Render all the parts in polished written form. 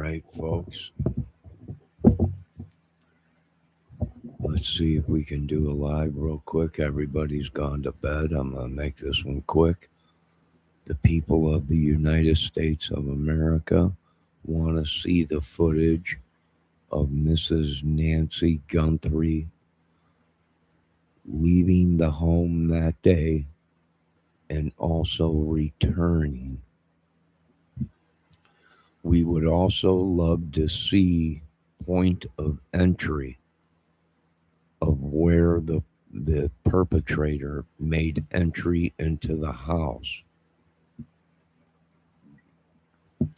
right, folks. Let's see if we can do a live real quick. Everybody's gone to bed. I'm going to make this one quick. The people of the United States of America want to see the footage of Mrs. Nancy Guthrie leaving the home that day and also returning. We would also love to see point of entry of where the perpetrator made entry into the house.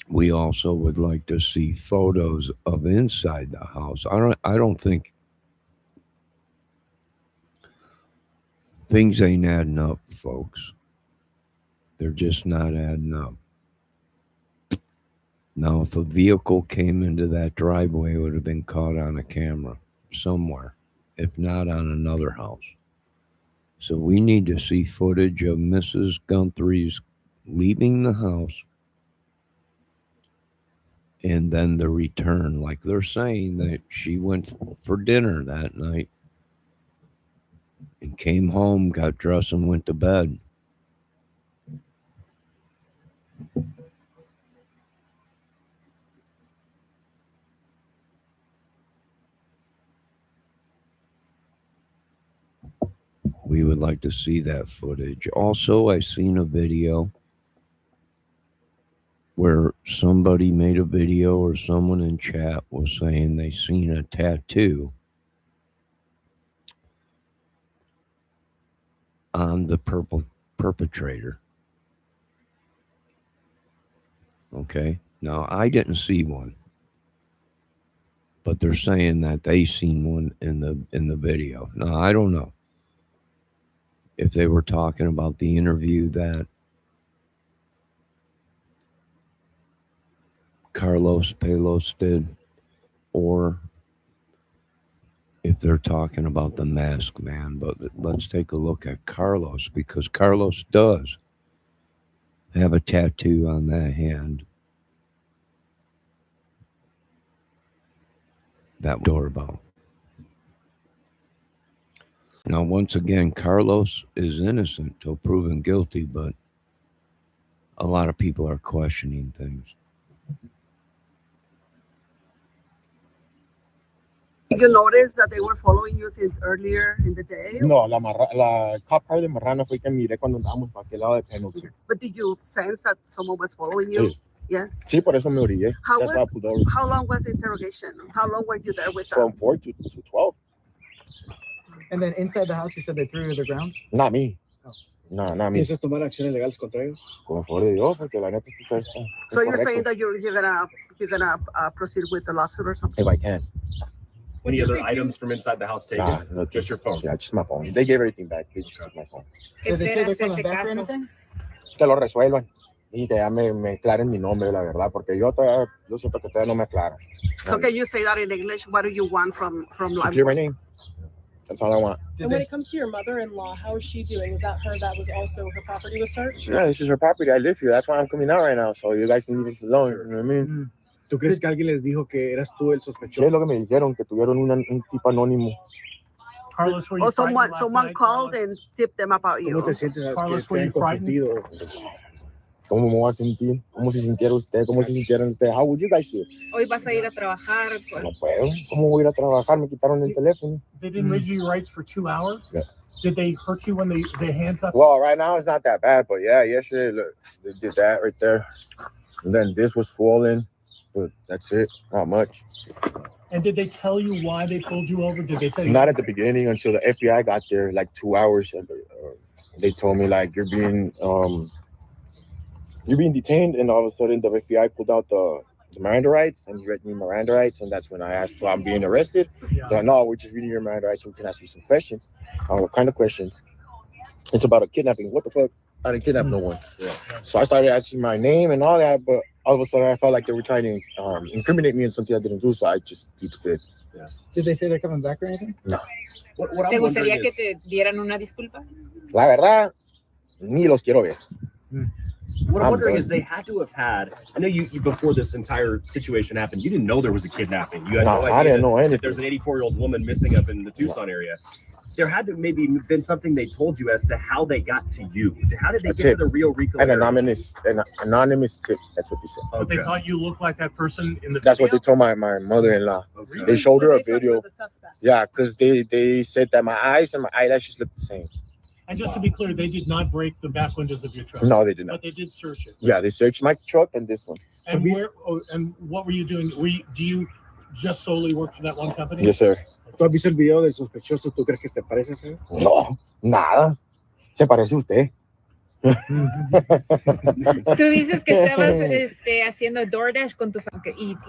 We also would like to see photos of inside the house. I don't think things ain't adding up, folks. They're just not adding up. Now, if a vehicle came into that driveway, it would have been caught on a camera somewhere, if not on another house. So we need to see footage of Mrs. Guthrie's leaving the house and then the return. Like they're saying that she went for dinner that night and came home, got dressed, and went to bed. We would like to see that footage. Also, I seen a video where somebody made a video, or someone in chat was saying they seen a tattoo on the perpetrator. Okay, now I didn't see one, but they're saying that they seen one in the video. Now I don't know if they were talking about the interview that Carlos Palos did, or if they're talking about the masked man. But let's take a look at Carlos, because Carlos does have a tattoo on that hand. That doorbell. Now, once again, Carlos is innocent till proven guilty, but a lot of people are questioning things. Did you notice that they were following you since earlier in the day? No, la cop car de Marrano fue que miré cuando andábamos para aquel lado de Penalty. Okay. But did you sense that someone was following you? Sí. Yes. Sí, por eso me orillé. How long was the interrogation? How long were you there with them? From 4 to 12. And then inside the house, you said they threw you to the ground? Not me. Oh. No, not me. ¿Piensas tomar acciones legales contra ellos? Con favor de Dios, porque la neta está. So you're saying that you're gonna proceed with the lawsuit or something? If I can. Any other items from inside the house taken? Nah, no, just your phone? Yeah, just my phone. They gave everything back. They just took my phone. Did they say they're coming back or anything? Que lo resuelvan. Y que ya me aclaren mi nombre, la verdad, porque yo siento que todavía no me aclaran. So can you say that in English? What do you want from law to clear my name. That's all I want. And when it comes to your mother-in-law, how is she doing? Is that her that was also her property was searched? Yeah, this is her property. I live here. That's why I'm coming out right now. So you guys can leave us alone. You know what I mean? ¿Tú crees que alguien les dijo que eras tú el sospechoso? Sí, es lo que me dijeron, que tuvieron un tipo anónimo. Carlos, were you someone called and tipped them about you. ¿Cómo te sientes? Carlos, were you frightened? ¿Cómo me voy a sentir? ¿Cómo se sintiera usted? ¿Cómo se sintieran ustedes? How would you guys feel? Hoy vas a ir a trabajar. No puedo. ¿Cómo voy a ir a trabajar? Me quitaron el teléfono. They didn't read you your rights for 2 hours? Yeah. Did they hurt you when they handcuffed you? Well, right now it's not that bad, but yeah, yesterday, look, they did that right there. And then this was swollen, but that's it. Not much. And did they tell you why they pulled you over? Did they tell you? Not at the beginning, until the FBI got there, like 2 hours. They told me, like, you're being detained, and all of a sudden the FBI pulled out the Miranda rights, and he read me Miranda rights, and that's when I asked, so I'm being arrested? Yeah. Like, no, we're just reading your Miranda rights, so we can ask you some questions. What kind of questions? It's about a kidnapping. What the fuck? I didn't kidnap no one. Yeah. So I started asking my name and all that, but all of a sudden I felt like they were trying to incriminate me in something I didn't do, so I just beat the fit. Yeah. Did they say they're coming back or anything? No. ¿Te gustaría que te dieran una disculpa? La verdad, ni los quiero ver. What I'm I'm wondering done. is they had to have had. I know you before this entire situation happened, you didn't know there was a kidnapping. You had No, no I idea didn't know that anything. there's an 84-year-old woman missing up in the Tucson area. There had to maybe been something they told you as to how they got to you. How did they A get to tip. the Rio Rico An area? anonymous tip. That's what they said. But they Okay. thought you looked like that person in the That's what they video? told my mother-in-law. Okay. They showed her a they thought you video. were the suspect. Yeah, because they said that my eyes and my eyelashes looked the same. And just to be clear, they did not break the back windows of your truck. No, they did not. But they did search it. Yeah, they searched my truck and this one. And and what were you doing? Do you just solely work for that one company? Yes, sir. ¿Tú has visto el video del sospechoso? ¿Tú crees que te parece ese? No, nada. Se parece a usted. Tú dices que estabas haciendo DoorDash con tu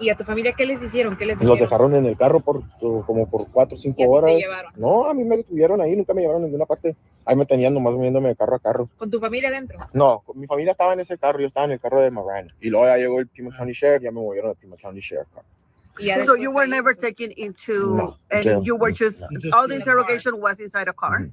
y a tu familia, ¿qué les hicieron? ¿Qué les Los dijeron? dejaron en el carro como por 4 o ¿Y 5 a ti te horas. llevaron? No, a mí me detuvieron ahí, nunca me llevaron a ninguna parte. Ahí me tenían nomás moviéndome de carro a carro. ¿Con tu familia dentro? No, mi familia estaba en ese carro, yo estaba en el carro de Moran. Y luego ya llegó el Pima County Sheriff, ya me movieron al Pima County Sheriff car. Y ya So después you were ahí, never pues, taken into, No, and jail. you were just, No. Just all the in the car. interrogation was inside a car?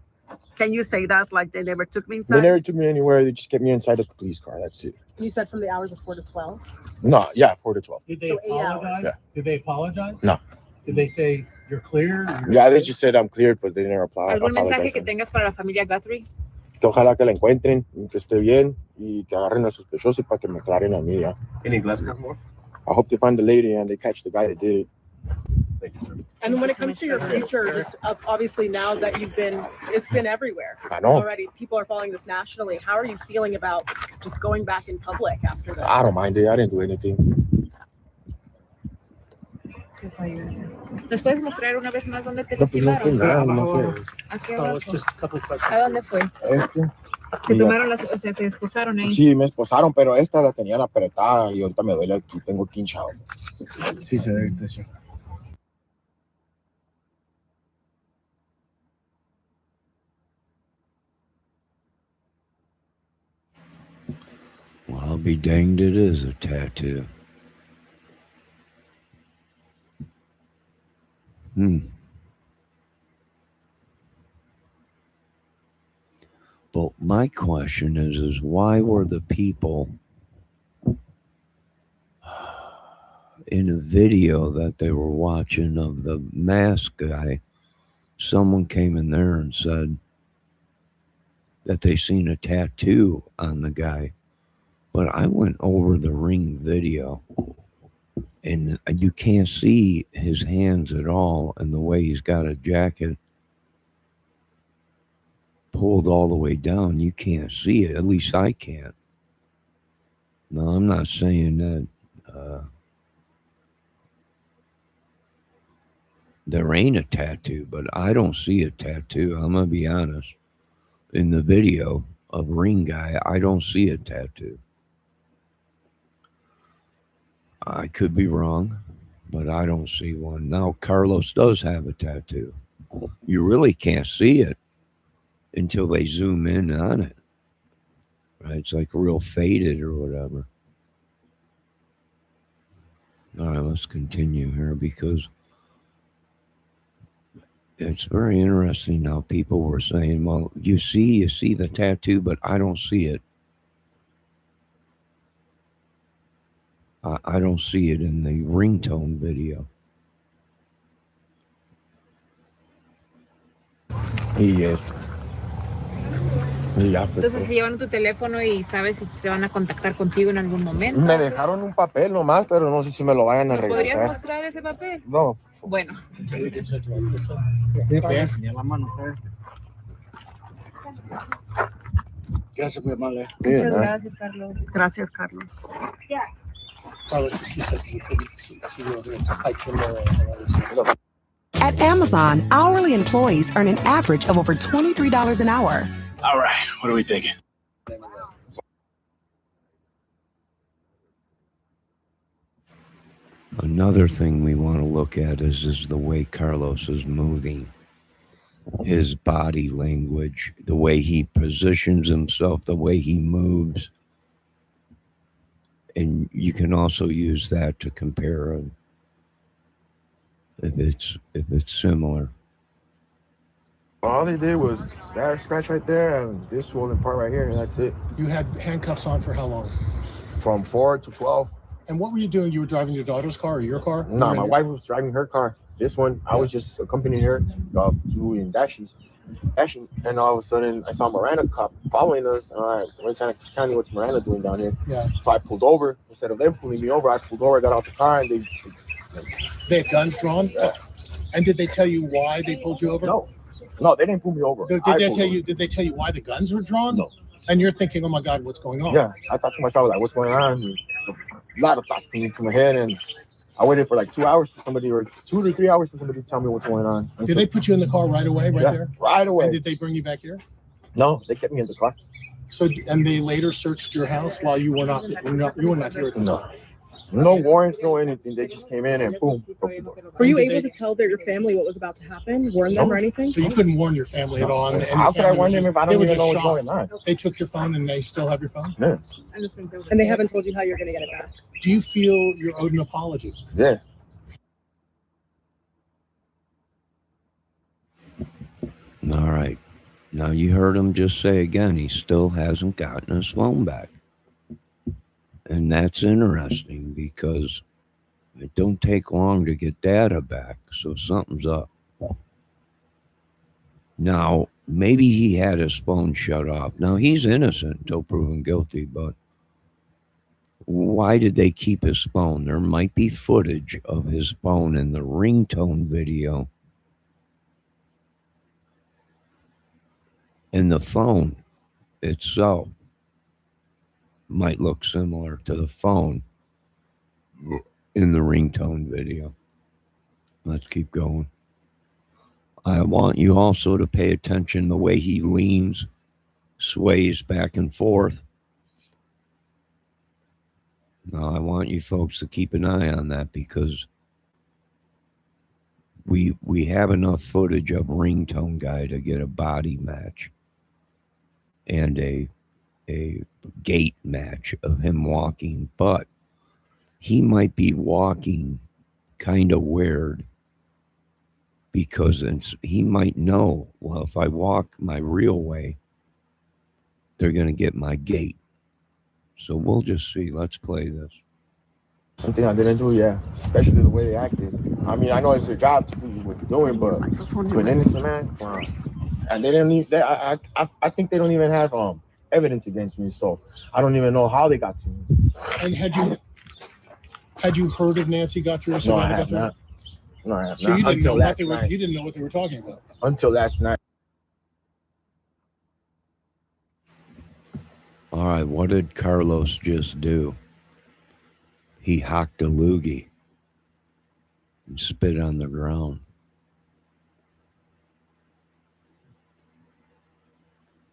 Can you say that, like they never took me They inside? never took me anywhere, they just kept me inside of the police car, that's it. You said from the hours of 4 to 12. No, yeah, 4 to 12. Did they So 8 hours. apologize? Yeah. Did they apologize? No. Did they say you're clear? Yeah, they just said I'm cleared, but they never ¿Algún mensaje que apologized. tengas para la familia Guthrie? Que ojalá que la encuentren, y que esté bien y que agarren al sospechoso para que me aclaren a mí, ya. In English, por favor. I hope they find the lady and they catch the guy that did it. Thank you, sir. And when it comes to your future, just obviously now that it's been everywhere I know. already. People are following this nationally. How are you feeling about just going back in public after this? I don't mind it, I didn't do anything. ¿Nos puedes mostrar una vez más dónde te No, pues no fue lastimaron? nada, no fue Aquí No, abajo. it's just a couple of questions. ¿A dónde fue? esto. Se Y ya. tomaron las, o sea, se esposaron ahí. Sí, me esposaron, pero esta la tenían apretada y ahorita me duele aquí, tengo aquí hinchado. Sí, se ve eso. Well, I'll be danged, it is a tattoo. But my question is why were the people in a video that they were watching of the mask guy, someone came in there and said that they seen a tattoo on the guy. But I went over the Ring video and you can't see his hands at all, and the way he's got a jacket pulled all the way down, you can't see it. At least I can't. No, I'm not saying that there ain't a tattoo, but I don't see a tattoo. I'm gonna be honest. In the video of Ring Guy, I don't see a tattoo. I could be wrong, but I don't see one. Now, Carlos does have a tattoo. You really can't see it until they zoom in on it. Right? It's like real faded or whatever. All right, let's continue here because it's very interesting now. People were saying, well, you see the tattoo, but I don't see it. I don't see it in the ringtone video. Y esto. Y ya fue Entonces todo. se llevan tu teléfono y sabes si se van a contactar contigo en algún momento. Me dejaron un papel nomás, pero no sé si me lo vayan a ¿Nos podrías regresar. mostrar ese papel? No. Bueno. Sí, voy a enseñar la mano. Gracias, muy amable. Muchas ¿no? gracias, Carlos. Gracias, Carlos. At Amazon, hourly employees earn an average of over $23 an hour. All right, what are we thinking? Another thing we want to look at is the way Carlos is moving. His body language, the way he positions himself, the way he moves. And you can also use that to compare him if it's similar. All they did was that scratch right there and this swollen part right here, and that's it. You had handcuffs on for how long? From 4 to 12. And what were you doing? You were driving your daughter's car or your car? No, my wife was driving her car. This one, I was just accompanying her doing dashes. And all of a sudden, I saw Miranda cop following us. And I went to County, what's Miranda doing down here? Yeah. So I pulled over. Instead of them pulling me over, I pulled over, got out the car, and they had guns drawn? Yeah. And did they tell you why they pulled you over? No, they didn't pull me over. Did they tell you why the guns were drawn? No. And you're thinking, oh my God, what's going on? Yeah, I thought to myself, like, what's going on? And a lot of thoughts came into my head, and I waited for like 2 hours for somebody, or 2 to 3 hours for somebody to tell me what's going on. Did they put you in the car right away, there? Right away. And did they bring you back here? No, they kept me in the car. So, and they later searched your house while you were not here at the time? No warrants, no anything. They just came in and boom. Were you able to tell your family what was about to happen? Warn them or anything? So you couldn't warn your family at all? And how could I warn them if I don't even know what's going on? They took your phone and they still have your phone? Yeah. And they haven't told you how you're going to get it back? Do you feel you're owed an apology? Yeah. All right. Now you heard him just say again, he still hasn't gotten his phone back. And that's interesting because it don't take long to get data back. So something's up. Now, maybe he had his phone shut off. Now, he's innocent until proven guilty, but why did they keep his phone? There might be footage of his phone in the ringtone video. And the phone itself might look similar to the phone in the ringtone video. Let's keep going. I want you also to pay attention the way he leans, sways back and forth. Now, I want you folks to keep an eye on that because we have enough footage of ringtone guy to get a body match and a gait match of him walking, but he might be walking kind of weird because he might know, well, if I walk my real way, they're going to get my gait. So we'll just see. Let's play this. Something I didn't do, yeah, especially the way they acted. I mean, I know it's their job to do what they're doing, but to an innocent man, wow. And they didn't even, I think they don't even have evidence against me, so I don't even know how they got to me. And had you heard of Nancy Guthrie? No, I have not. No, I have so not. You didn't, until know last what night. You didn't know what they were talking about? Until last night. All right, what did Carlos just do? He hocked a loogie and spit on the ground.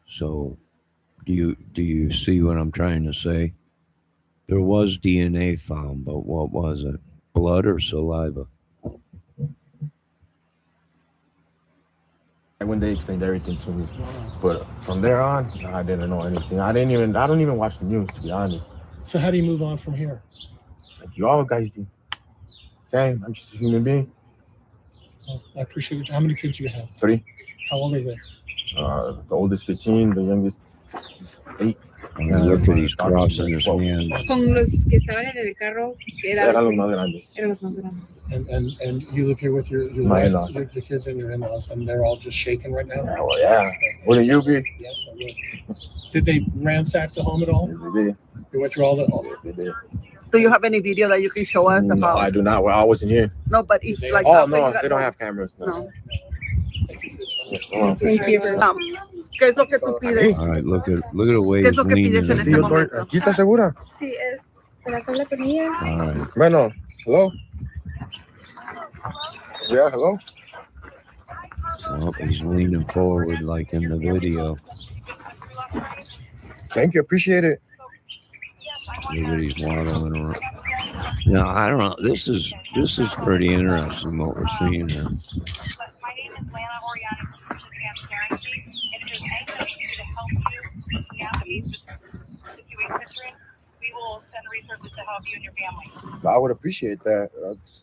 So, do you see what I'm trying to say? There was DNA found, but what was it? Blood or saliva? When they explained everything to me, but from there on, I didn't know anything. I don't even watch the news, to be honest. So how do you move on from here? Like you all guys do. Same. I'm just a human being. Well, I appreciate it. How many kids do you have? 3. How old are they? The oldest 15, the youngest is 8. Look at he's crossing his hands. Con los que estaban en el carro, Eran los más grandes. eran los más grandes. And you live here with your My wife, in-laws. your kids and your in-laws, and they're all just shaking right now? Yeah, well, yeah. Wouldn't you be? Yes, I will. Did they ransack the home at all? Yes, they did. They went through all the... Yes, they did. Do you have any video that you can show us No, about? I do not. Well, I wasn't here. No, but if like Oh, after no, you got they don't home. have cameras. No. Thank you. ¿Qué es lo que tú pides? All right, look at the way ¿Qué es he's lo que pides en leaning. este momento? ¿Aquí está segura? Sí, ¿te vas a hablar con ella? All right. Bueno, hello? Yeah, hello? Well, he's leaning forward like in the video. Thank you. Appreciate it. Look at he's waddling around. Now, I don't know. This is pretty interesting what we're seeing here. My name is Lana Oriana from Transparency, and if there's anything we can do to help you navigate this situation, we will send resources to help you and your family. I would appreciate that.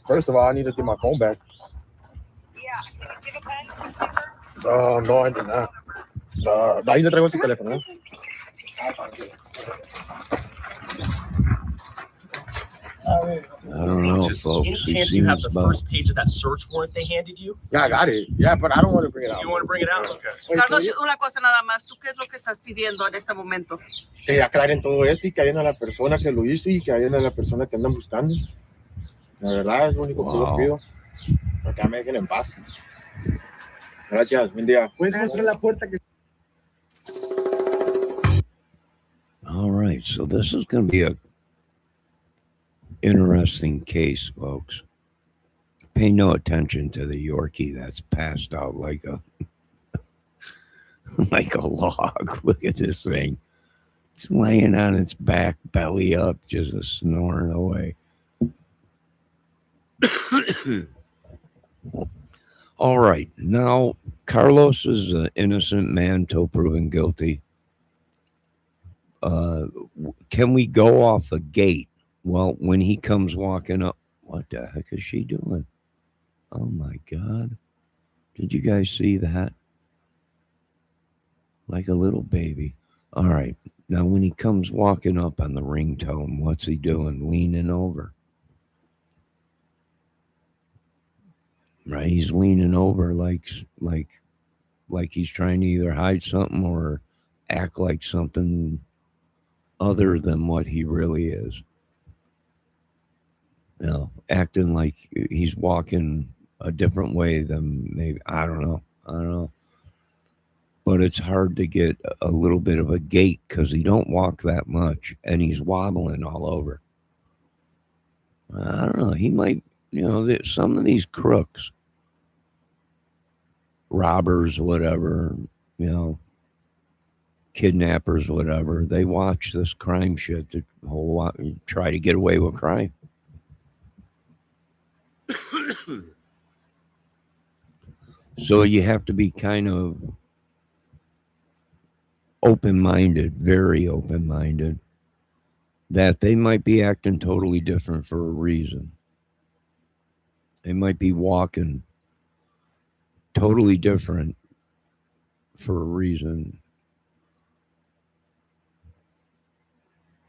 First of all, I need to get my phone back. Yeah, can you give a pen and paper? No, I did not. Ahí le traigo su teléfono. I don't know, Just folks. any He chance you have seems the about. first page of that search warrant they handed you? Yeah, I got it. Yeah, but I don't want to bring it out. You want to bring it out? Okay. Carlos, una cosa nada más. ¿Tú qué es lo que estás pidiendo en este momento? Que aclaren todo esto y que hayan a la persona que lo hizo y que hayan a la persona que andan buscando. La verdad es lo único que yo pido. Para que me dejen en paz. Gracias, buen día. ¿Puedes mostrar la puerta que... All right, so this is going to be a interesting case, folks. Pay no attention to the Yorkie that's passed out like a like a log. Look at this thing. It's laying on its back, belly up, just snoring away. All right, now Carlos is an innocent man till proven guilty. Can we go off the gate? Well, when he comes walking up, what the heck is she doing? Oh my God. Did you guys see that? Like a little baby. All right. Now, when he comes walking up on the ringtone, what's he doing? Leaning over. Right? He's leaning over like he's trying to either hide something or act like something other than what he really is. You know, acting like he's walking a different way than maybe, I don't know. But it's hard to get a little bit of a gait because he don't walk that much and he's wobbling all over. I don't know. He might, some of these crooks, robbers, whatever, kidnappers, whatever, they watch this crime shit to try to get away with crime. So you have to be kind of open-minded, very open-minded, that they might be acting totally different for a reason. They might be walking totally different for a reason.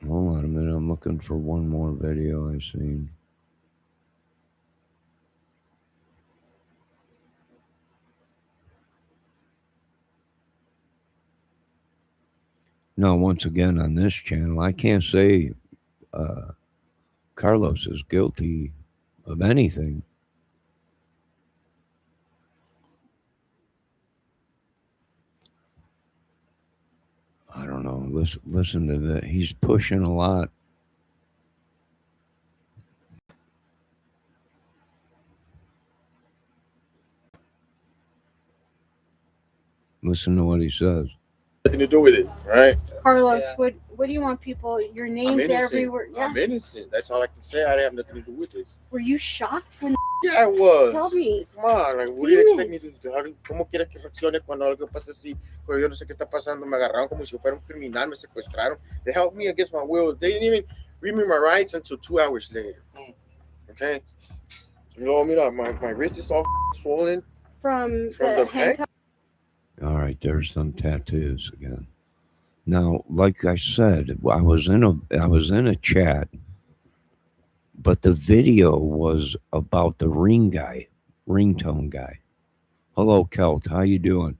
Hold on a minute. I'm looking for one more video I've seen. Now, once again, on this channel, I can't say Carlos is guilty of anything. I don't know. Listen to that. He's pushing a lot. Listen to what he says. Nothing to do with it, right? Carlos, what do you want people? Your name's everywhere. Yeah. I'm innocent. That's all I can say. I have nothing to do with this. Were you shocked when? Yeah, I was. Tell me. Come on, like, what do you expect me to do? ¿Cómo quiere que reaccione cuando algo pasa así? Pero yo no sé qué está pasando. Me agarraron como si fuera un criminal. Me secuestraron. They held me against my will. They didn't even read me my rights until 2 hours later. Okay. You know, mira, my wrist is all swollen from the handcuff. All right, there's some tattoos again. Now, like I said, I was in a chat, but the video was about the ringtone guy. Hello, Kelt. How you doing?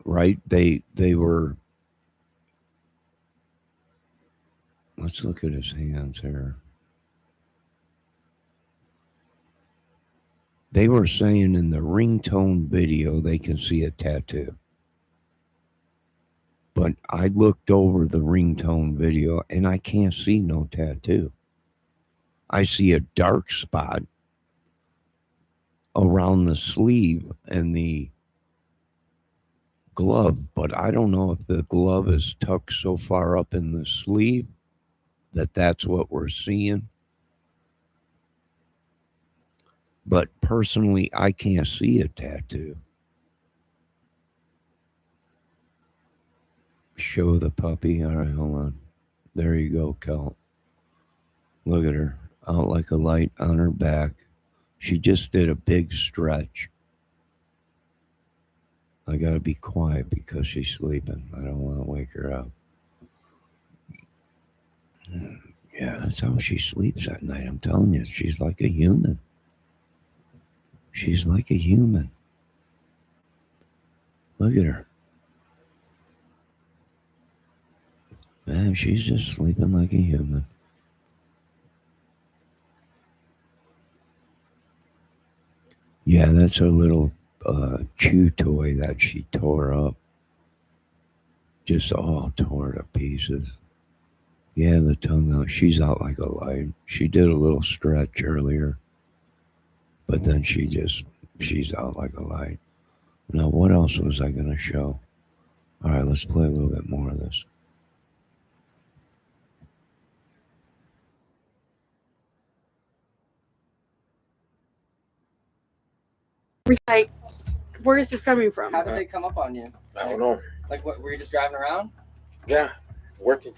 Right? They were. Let's look at his hands here. They were saying in the ringtone video they can see a tattoo. But I looked over the ringtone video and I can't see no tattoo. I see a dark spot around the sleeve and the glove, but I don't know if the glove is tucked so far up in the sleeve that that's what we're seeing. But personally, I can't see a tattoo. Show the puppy. All right, hold on. There you go, Kel. Look at her. Out like a light on her back. She just did a big stretch. I gotta be quiet because she's sleeping. I don't want to wake her up. Yeah, that's how she sleeps at night. I'm telling you, she's like a human. She's like a human. Look at her. Man, she's just sleeping like a human. Yeah, that's her little chew toy that she tore up. Just all tore to pieces. Yeah, the tongue out. She's out like a light. She did a little stretch earlier, but then she's out like a light. Now, what else was I going to show? All right, let's play a little bit more of this. Like, where is this coming from? How did they come up on you? I don't know. Like, what? Were you just driving around? Yeah, working.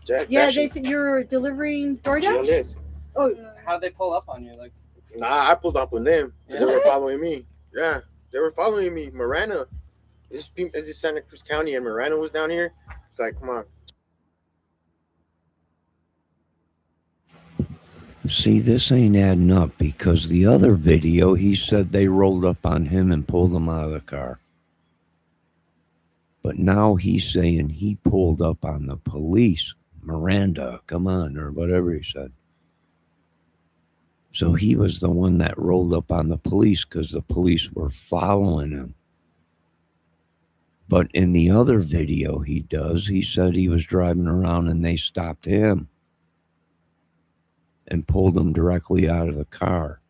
Jack, Yeah, they said you're delivering DoorDash. GLS. Oh, How'd they pull up on you? Like, Nah, I pulled up on them. Yeah. They were following me. Yeah, they were following me. Marana. This is Santa Cruz County, and Marana was down here. It's like, come on. See, this ain't adding up because the other video, he said they rolled up on him and pulled him out of the car. But now he's saying he pulled up on the police. Miranda, come on, or whatever he said. So he was the one that rolled up on the police because the police were following him. But in the other video he said he was driving around and they stopped him and pulled him directly out of the car.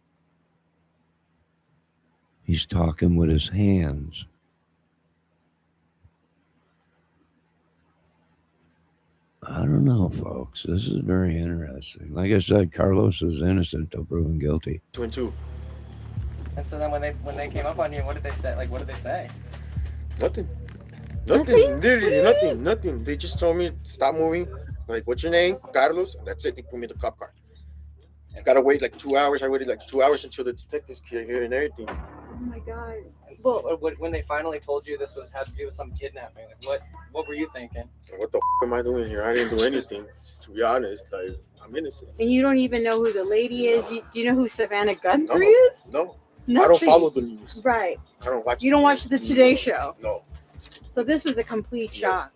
He's talking with his hands. I don't know, folks. This is very interesting. Like I said, Carlos is innocent until proven guilty. 2 and 2. and so then when they came up on you, what did they say? Like, what did they say? Nothing. Literally nothing. They just told me stop moving. Like, what's your name? Carlos. That's it. They put me in the cop car. I gotta wait like 2 hours. I waited like 2 hours until the detectives came here and everything. Oh my God. Well, when they finally told you this had to do with some kidnapping, like what were you thinking? What the am I doing here? I didn't do anything. To be honest, like, I'm innocent. And you don't even know who the lady is. Do you know who Savannah Guthrie No. is? No. Nothing. I don't follow the news. Right. I don't watch. You don't watch the Today Show. No. So this was a complete shock.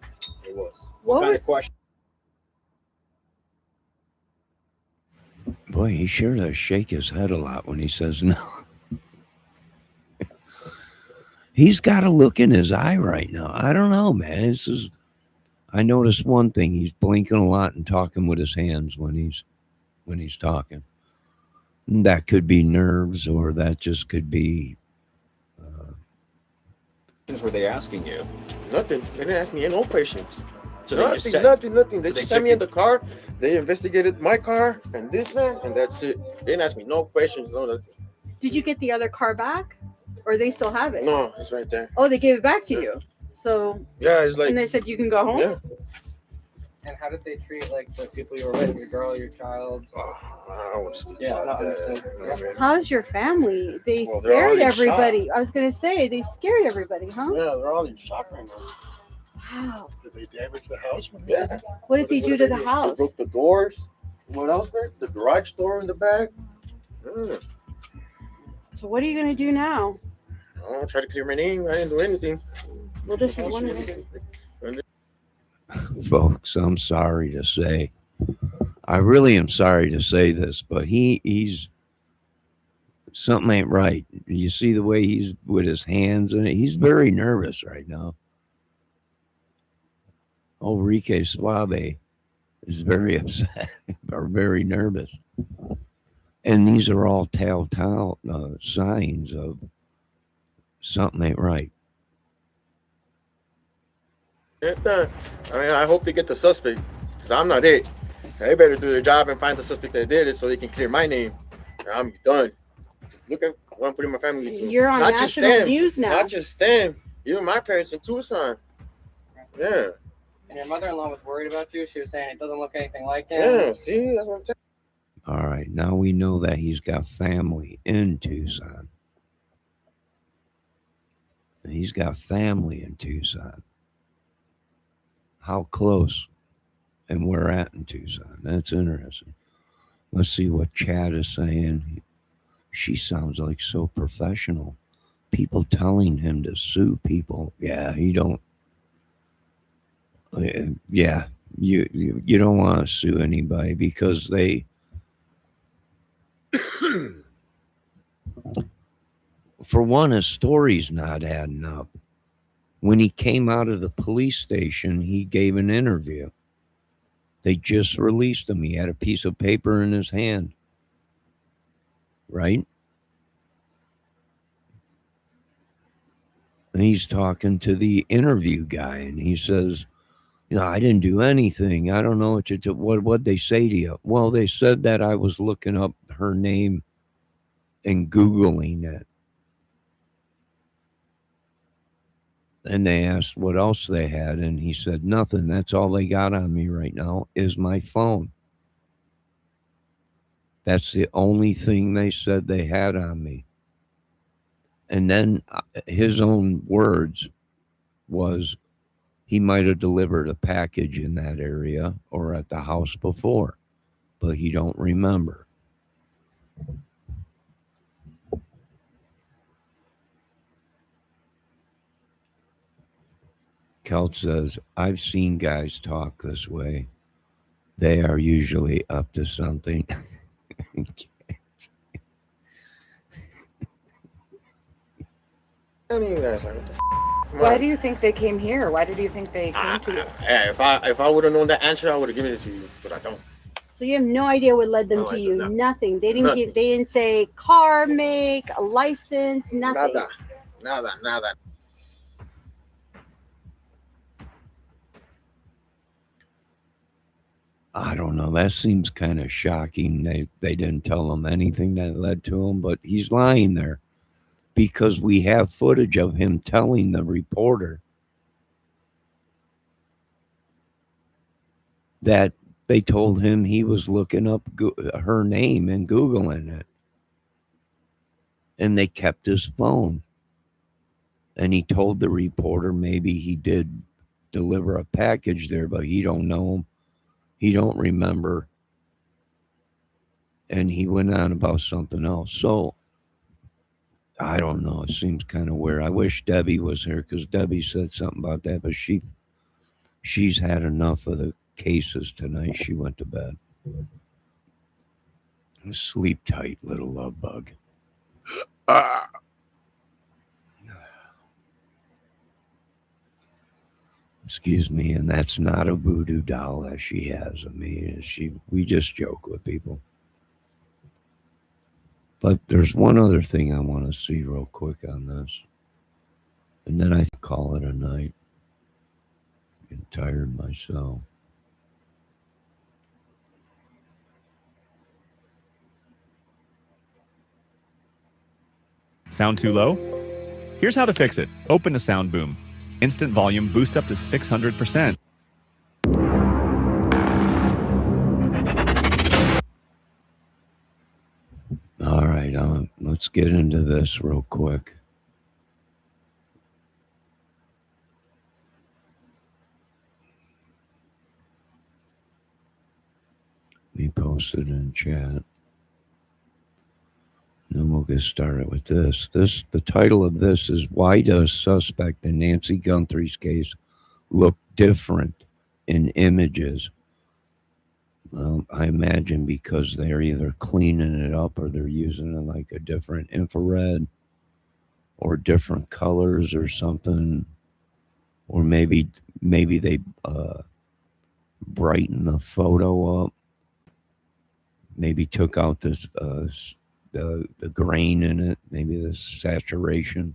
It was. What kind was of question? Boy, he sure does shake his head a lot when he says no. He's got a look in his eye right now. I don't know, man. I noticed one thing. He's blinking a lot and talking with his hands when he's talking. That could be nerves, or that just could be. Were they asking you? Nothing. They didn't ask me no questions. So Nothing. They so they just sent me in the car. They investigated my car and this man, and that's it. They didn't ask me no questions. No nothing. Did you get the other car back? Or they still have it? No, it's right there. Oh, they gave it back to you. So Yeah, it's like. and they said you can go home? Yeah. And how did they treat like the people you were with, your girl, your child? Oh, I don't want to speak Yeah, about no, that. understood. You know what I mean? How's your family? They Well, they're all scared in everybody. I was gonna say they scared everybody, huh? Yeah, they're all in shock right now. Wow. Did they damage the house? Yeah. What did they do to the They house? broke the doors. What else, man? The garage door in the back. So what are you gonna do now? I try to clear my name. I didn't do anything. Well, this is one of them. Folks, I'm sorry to say. I really am sorry to say this, but he's something ain't right. You see the way he's with his hands, and he's very nervous right now. Enrique Suave is very upset or very nervous. And these are all telltale signs of something ain't right. I hope they get the suspect, because I'm not it. They better do their job and find the suspect that did it so they can clear my name. I'm done. Look at what I'm putting my family through. You're on Not just national them, news now. Not just them. Even my parents in Tucson. Yeah. And your mother-in-law was worried about you. She was saying it doesn't look anything like him. Yeah, see? That's what I'm telling All right, now we know that he's got family in Tucson. He's got family in Tucson. How close and where at in Tucson? That's interesting. Let's see what Chad is saying. She sounds like so professional. People telling him to sue people. Yeah, he don't. Yeah, you don't want to sue anybody because they. For one, his story's not adding up. When he came out of the police station, he gave an interview. They just released him. He had a piece of paper in his hand. Right? And he's talking to the interview guy, and he says, I didn't do anything. I don't know what you do. What'd they say to you? Well, they said that I was looking up her name and Googling it. And they asked what else they had, and he said, nothing. That's all they got on me right now is my phone. That's the only thing they said they had on me. And then his own words was he might have delivered a package in that area or at the house before, but he don't remember. Kelt says, I've seen guys talk this way. They are usually up to something. I mean, guys, like, what the Why do you think they came here? Why did you think they came to you? If I would have known that answer, I would have given it to you, but I don't. So you have no idea what led them to you. Nothing. They didn't give. They didn't say car make, a license, nothing. Nada. I don't know. That seems kind of shocking. They didn't tell him anything that led to him, but he's lying there because we have footage of him telling the reporter that they told him he was looking up her name and Googling it. And they kept his phone. And he told the reporter maybe he did deliver a package there, but he don't know him. He don't remember. And he went on about something else. So, I don't know. It seems kind of weird. I wish Debbie was here because Debbie said something about that, but she's had enough of the cases tonight. She went to bed. Sleep tight, little love bug. Excuse me, and that's not a voodoo doll that she has of me. We just joke with people. But there's one other thing I want to see real quick on this. And then I call it a night. I'm tired myself. Sound too low? Here's how to fix it. Open a sound boom. Instant volume boost up to 600%. All right, let's get into this real quick. Let me post it in chat. Then we'll get started with this. The title of this is Why Does Suspect in Nancy Guthries case look different in images? Well, I imagine because they're either cleaning it up or they're using it like a different infrared or different colors or something. Or maybe they brighten the photo up. Maybe took out this the grain in it, maybe the saturation.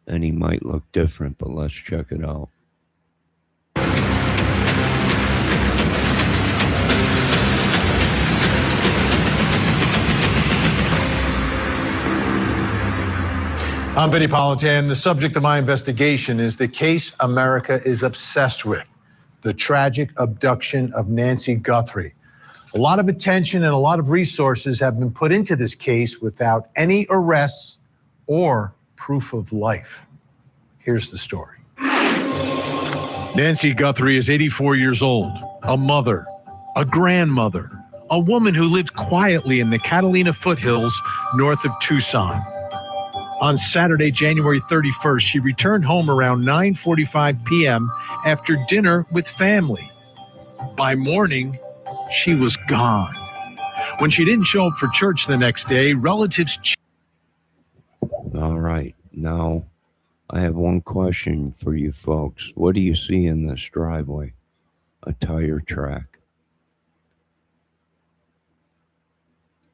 And he might look different, but let's check it out. I'm Vinnie Politan. The subject of my investigation is the case America is obsessed with, the tragic abduction of Nancy Guthrie. A lot of attention and a lot of resources have been put into this case without any arrests or proof of life. Here's the story. Nancy Guthrie is 84 years old, a mother, a grandmother, a woman who lived quietly in the Catalina foothills north of Tucson. On Saturday, January 31st, she returned home around 9:45 p.m. after dinner with family. By morning, she was gone. When she didn't show up for church the next day, relatives... All right. Now, I have one question for you folks. What do you see in this driveway? A tire track.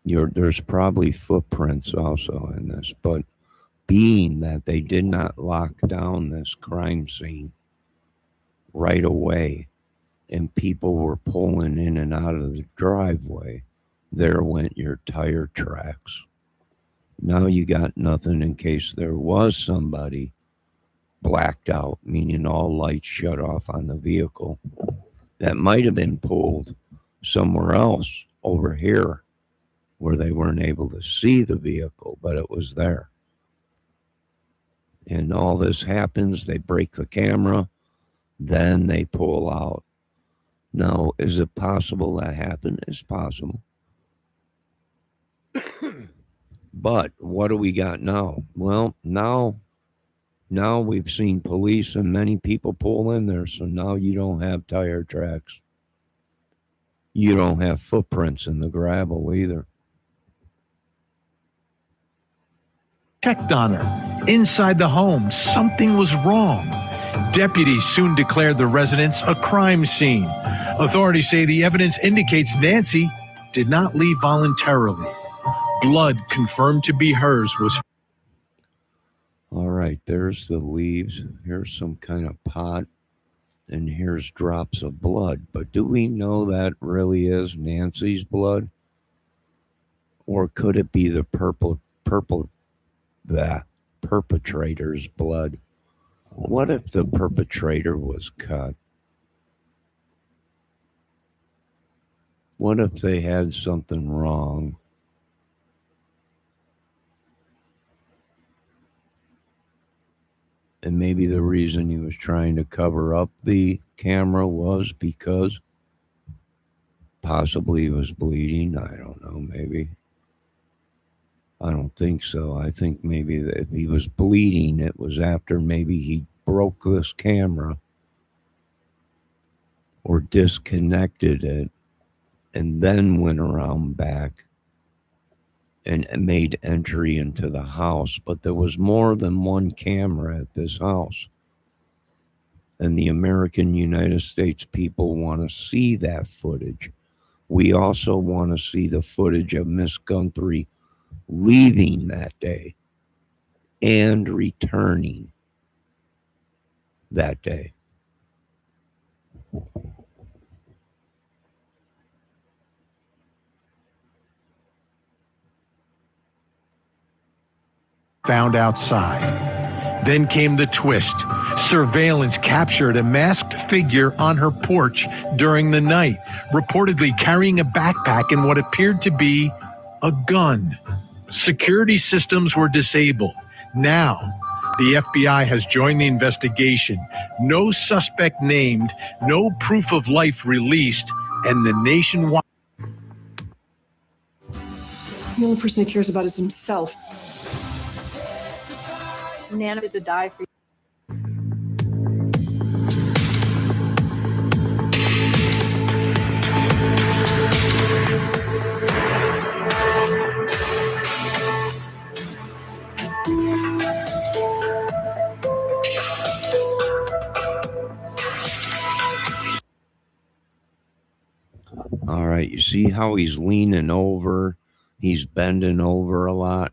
There's probably footprints also in this, but being that they did not lock down this crime scene right away and people were pulling in and out of the driveway, there went your tire tracks. Now you got nothing in case there was somebody blacked out, meaning all lights shut off on the vehicle, that might have been pulled somewhere else over here where they weren't able to see the vehicle, but it was there. And all this happens, they break the camera, then they pull out. Now, is it possible that happened? It's possible. But what do we got now? Well, now we've seen police and many people pull in there, so now you don't have tire tracks. You don't have footprints in the gravel either. Checked on her. Inside the home, something was wrong. Deputies soon declared the residence a crime scene. Authorities say the evidence indicates Nancy did not leave voluntarily. Blood confirmed to be hers was... All right, there's the leaves. Here's some kind of pot. And here's drops of blood. But do we know that really is Nancy's blood? Or could it be the perpetrator's blood? What if the perpetrator was cut? What if they had something wrong? And maybe the reason he was trying to cover up the camera was because possibly he was bleeding. I don't know, maybe. I don't think so. I think maybe that if he was bleeding, it was after maybe he broke this camera or disconnected it and then went around back and made entry into the house. But there was more than one camera at this house. And the American United States people want to see that footage. We also want to see the footage of Miss Guthrie leaving that day and returning that day. Found outside. Then came the twist. Surveillance captured a masked figure on her porch during the night, reportedly carrying a backpack and what appeared to be a gun. Security systems were disabled. Now, the FBI has joined the investigation. No suspect named, no proof of life released, and the nationwide... The only person he cares about is himself. Nana to die for you. All right, you see how he's leaning over? He's bending over a lot.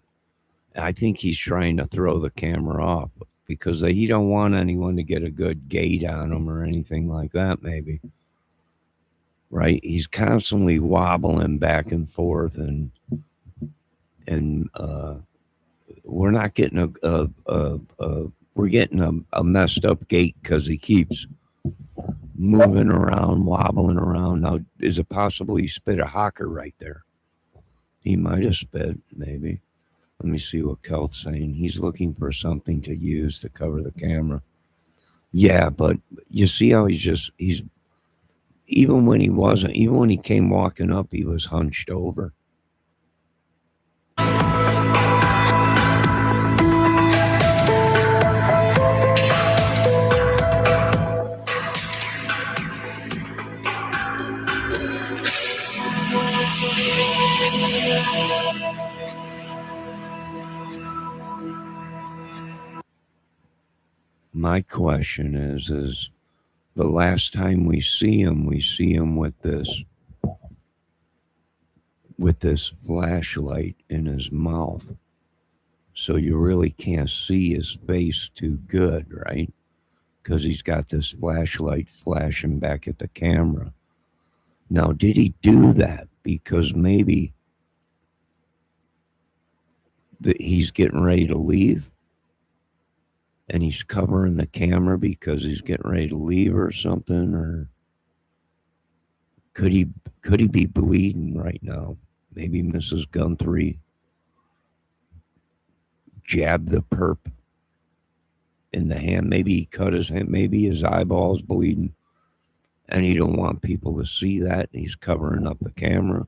I think he's trying to throw the camera off because he don't want anyone to get a good gate on him or anything like that, maybe. Right? He's constantly wobbling back and forth, and we're not getting we're getting a messed up gate because he keeps moving around, wobbling around. Now, is it possible he spit a hawker right there? He might have spit, maybe. Let me see what Kelt's saying. He's looking for something to use to cover the camera. Yeah, but you see how he's even when he came walking up, he was hunched over. My question is the last time we see him with this flashlight in his mouth. So you really can't see his face too good, right? Because he's got this flashlight flashing back at the camera. Now, did he do that because maybe he's getting ready to leave? And he's covering the camera because he's getting ready to leave or something? Or could he be bleeding right now? Maybe Mrs. Guthrie jabbed the perp in the hand. Maybe he cut his hand. Maybe his eyeball's bleeding. And he don't want people to see that. He's covering up the camera.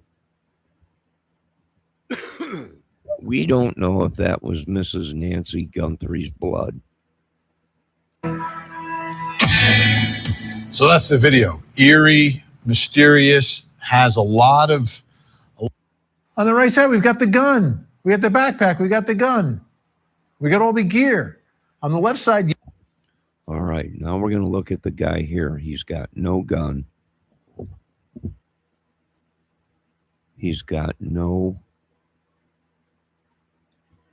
We don't know if that was Mrs. Nancy Guthrie's blood. So that's the video. Eerie, mysterious, has a lot of... On the right side, we've got the gun. We got the backpack. We got the gun. We got all the gear. On the left side... All right, now we're going to look at the guy here. He's got no gun. He's got no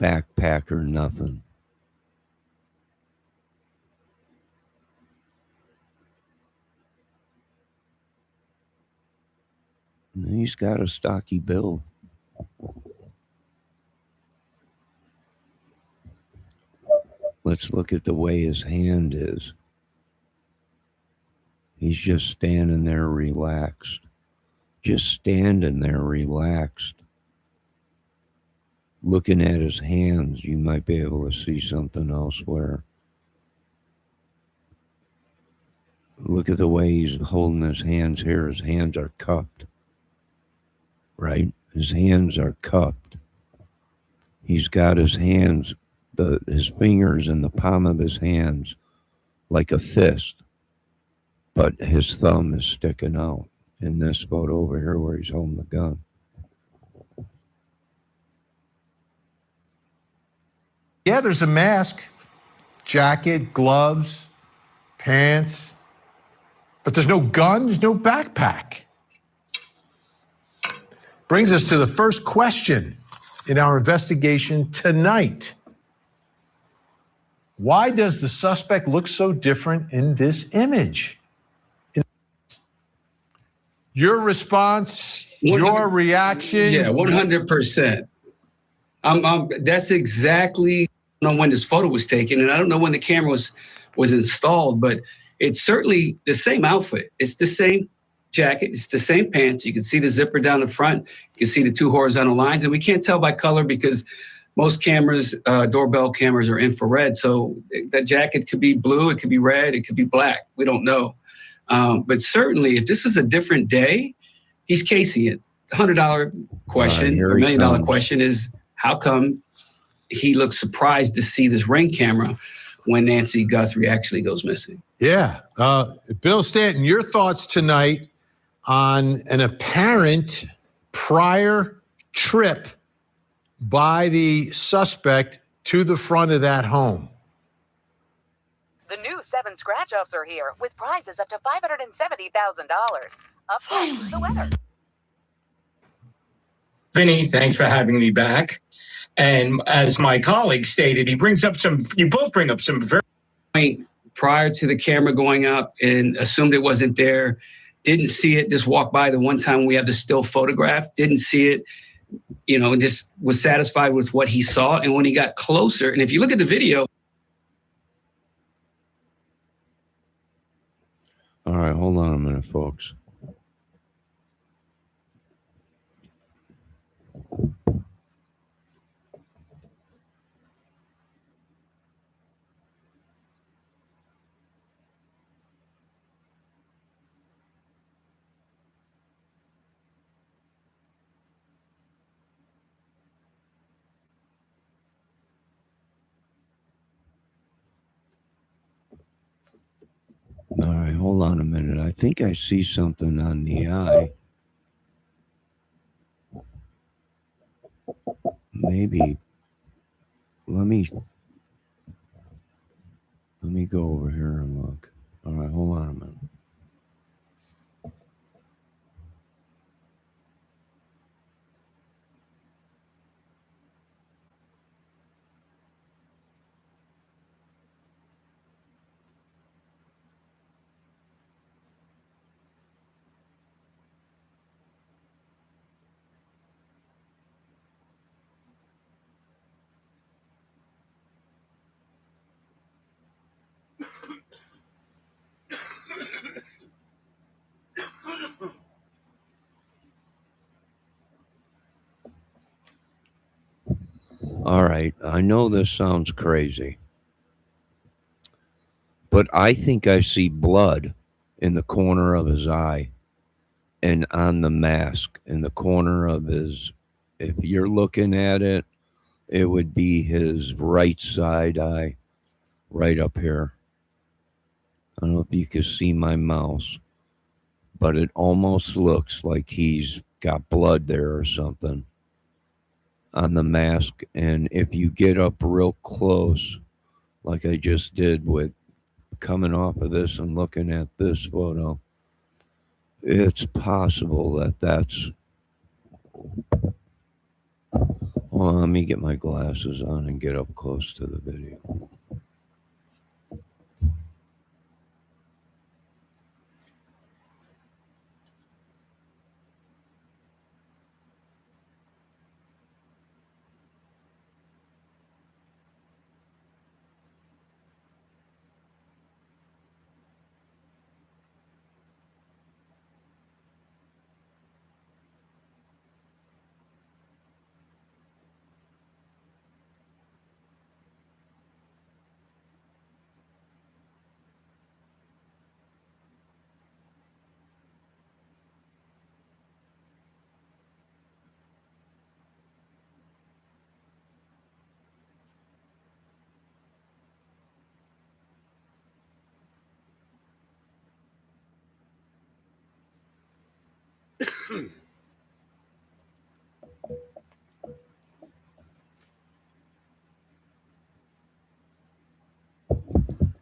backpack or nothing. And he's got a stocky build. Let's look at the way his hand is. He's just standing there relaxed. Just standing there relaxed. Looking at his hands, you might be able to see something elsewhere. Look at the way he's holding his hands here. His hands are cupped. Right? His hands are cupped. He's got his hands, his fingers in the palm of his hands like a fist. But his thumb is sticking out in this photo over here where he's holding the gun. Yeah, there's a mask, jacket, gloves, pants, but there's no gun, there's no backpack. Brings us to the first question in our investigation tonight. Why does the suspect look so different in this image? Your response, your reaction? Yeah, 100%. That's exactly, I don't know when this photo was taken, and I don't know when the camera was installed, but it's certainly the same outfit. It's the same jacket. It's the same pants. You can see the zipper down the front. You can see the two horizontal lines, and we can't tell by color because most cameras, doorbell cameras, are infrared. So that jacket could be blue, it could be red, it could be black. We don't know. But certainly, if this was a different day, he's casing it. The $100 question, or $1 million question is, how come he looks surprised to see this Ring camera when Nancy Guthrie actually goes missing? Yeah. Bill Stanton, your thoughts tonight on an apparent prior trip by the suspect to the front of that home. The new 7 scratch-offs are here with prizes up to $570,000. Up next, the weather. Vinny, thanks for having me back. And as my colleague stated, you both bring up some very... Prior to the camera going up and assumed it wasn't there, didn't see it, just walked by the one time we have the still photograph, didn't see it, and just was satisfied with what he saw. And when he got closer, and if you look at the video... All right, hold hold on a minute, folks. All right, hold on a minute. I think I see something on the eye. Maybe. Let me go over here and look. All right, hold on a minute. All right, I know this sounds crazy, but I think I see blood in the corner of his eye and on the mask in the corner of his. If you're looking at it, it would be his right side eye, right up here. I don't know if you can see my mouse, but it almost looks like he's got blood there or something on the mask. And if you get up real close, like I just did with coming off of this and looking at this photo, it's possible that that's. Well, let me get my glasses on and get up close to the video.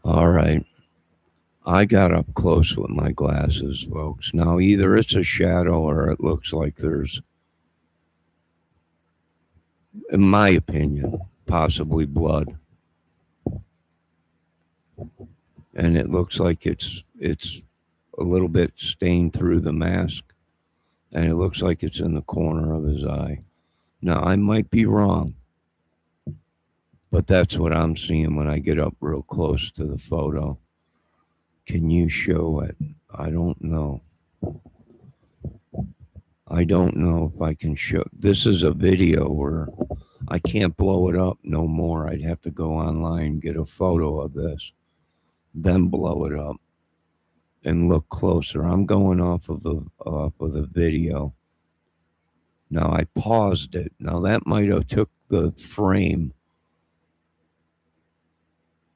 All right. I got up close with my glasses, folks. Now, either it's a shadow or it looks like there's, in my opinion, possibly blood. And it looks like it's a little bit stained through the mask. And it looks like it's in the corner of his eye. Now, I might be wrong, but that's what I'm seeing when I get up real close to the photo. Can you show it? I don't know. I don't know if I can show. This is a video where I can't blow it up no more. I'd have to go online, get a photo of this, then blow it up and look closer. I'm going off of the video. Now I paused it. Now that might have took the frame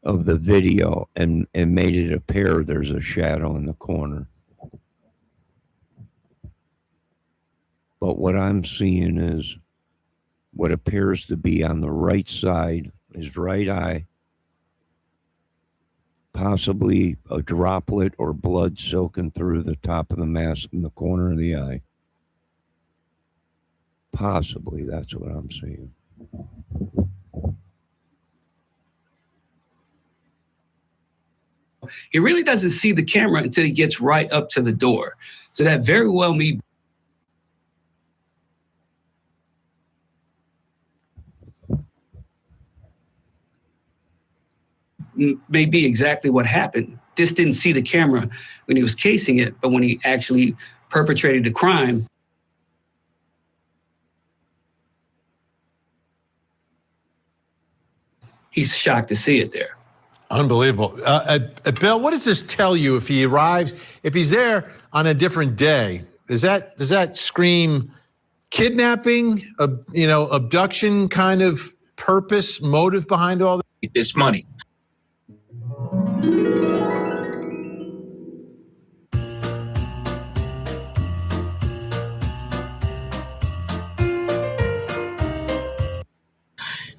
of the video and made it appear there's a shadow in the corner. But what I'm seeing is what appears to be on the right side, his right eye, possibly a droplet or blood soaking through the top of the mask in the corner of the eye. Possibly, that's what I'm seeing. He really doesn't see the camera until he gets right up to the door. So that very well may. may be exactly what happened. This didn't see the camera when he was casing it, but when he actually perpetrated the crime, he's shocked to see it there. Unbelievable. Bill, what does this tell you if he arrives, if he's there on a different day? Does that scream kidnapping, abduction kind of purpose, motive behind all this money?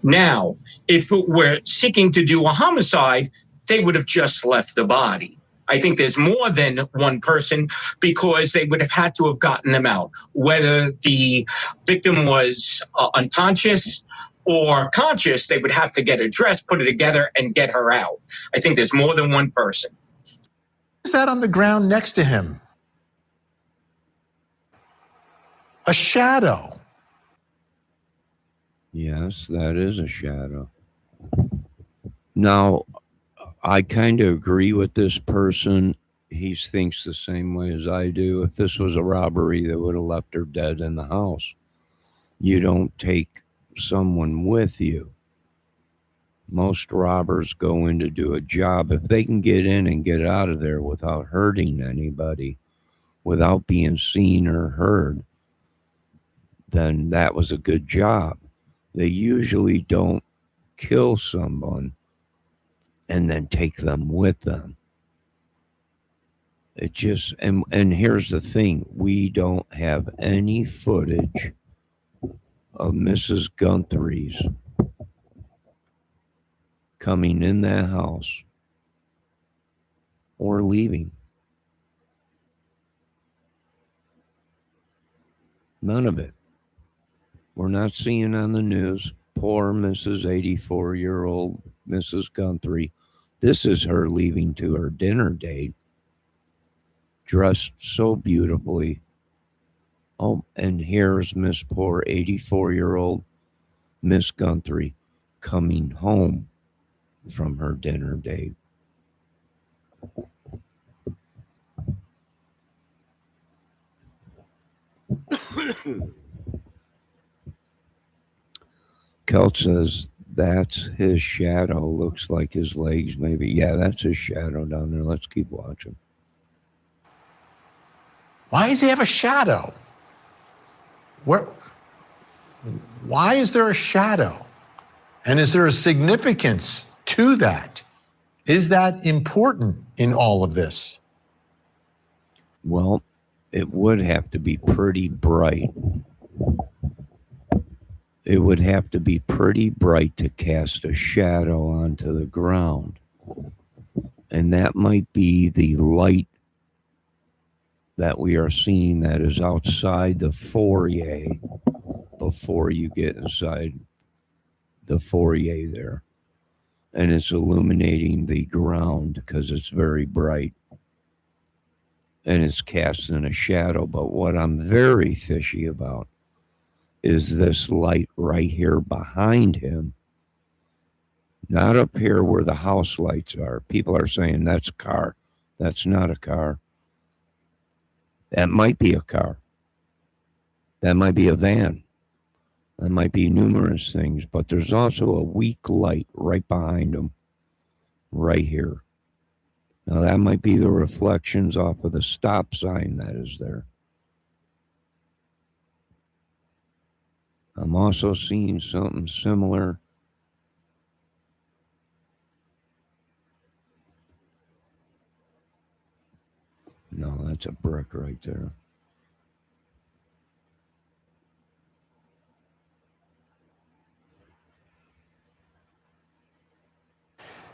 Now, if it were seeking to do a homicide, they would have just left the body. I think there's more than one person because they would have had to have gotten them out. Whether the victim was unconscious or conscious, they would have to get her dressed, put it together, and get her out. I think there's more than one person. Is that on the ground next to him? A shadow. Yes, that is a shadow. Now, I kind of agree with this person. He thinks the same way as I do. If this was a robbery, they would have left her dead in the house. You don't take someone with you. Most robbers go in to do a job. If they can get in and get out of there without hurting anybody, without being seen or heard, then that was a good job. They usually don't kill someone and then take them with them. It just, and here's the thing, we don't have any footage of Mrs. Guthries coming in that house or leaving. None of it. We're not seeing on the news, poor Mrs. 84-year-old Mrs. Guthrie. This is her leaving to her dinner date, dressed so beautifully. Oh, and here's Miss poor 84-year-old Miss Guthrie coming home from her dinner date. Kelt says that's his shadow. Looks like his legs, maybe. Yeah, that's his shadow down there. Let's keep watching. Why does he have a shadow? Why is there a shadow? And is there a significance to that? Is that important in all of this? Well, it would have to be pretty bright. It would have to be pretty bright to cast a shadow onto the ground. And that might be the light that we are seeing that is outside the foyer before you get inside the foyer there. And it's illuminating the ground because it's very bright. And it's casting a shadow. But what I'm very fishy about is this light right here behind him. Not up here where the house lights are. People are saying that's a car. That's not a car. That might be a car. That might be a van. That might be numerous things. But there's also a weak light right behind him. Right here. Now that might be the reflections off of the stop sign that is there. I'm also seeing something similar. No, that's a brick right there.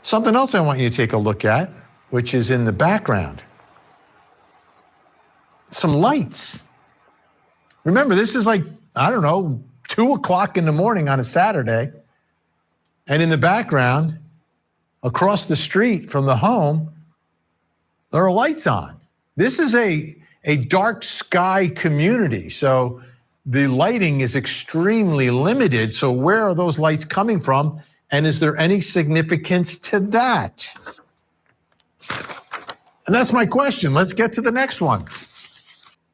Something else I want you to take a look at, which is in the background. Some lights. Remember, this is like, I don't know, 2 o'clock in the morning on a Saturday. And in the background, across the street from the home, there are lights on. This is a dark sky community. So the lighting is extremely limited. So where are those lights coming from? And is there any significance to that? And that's my question. Let's get to the next one.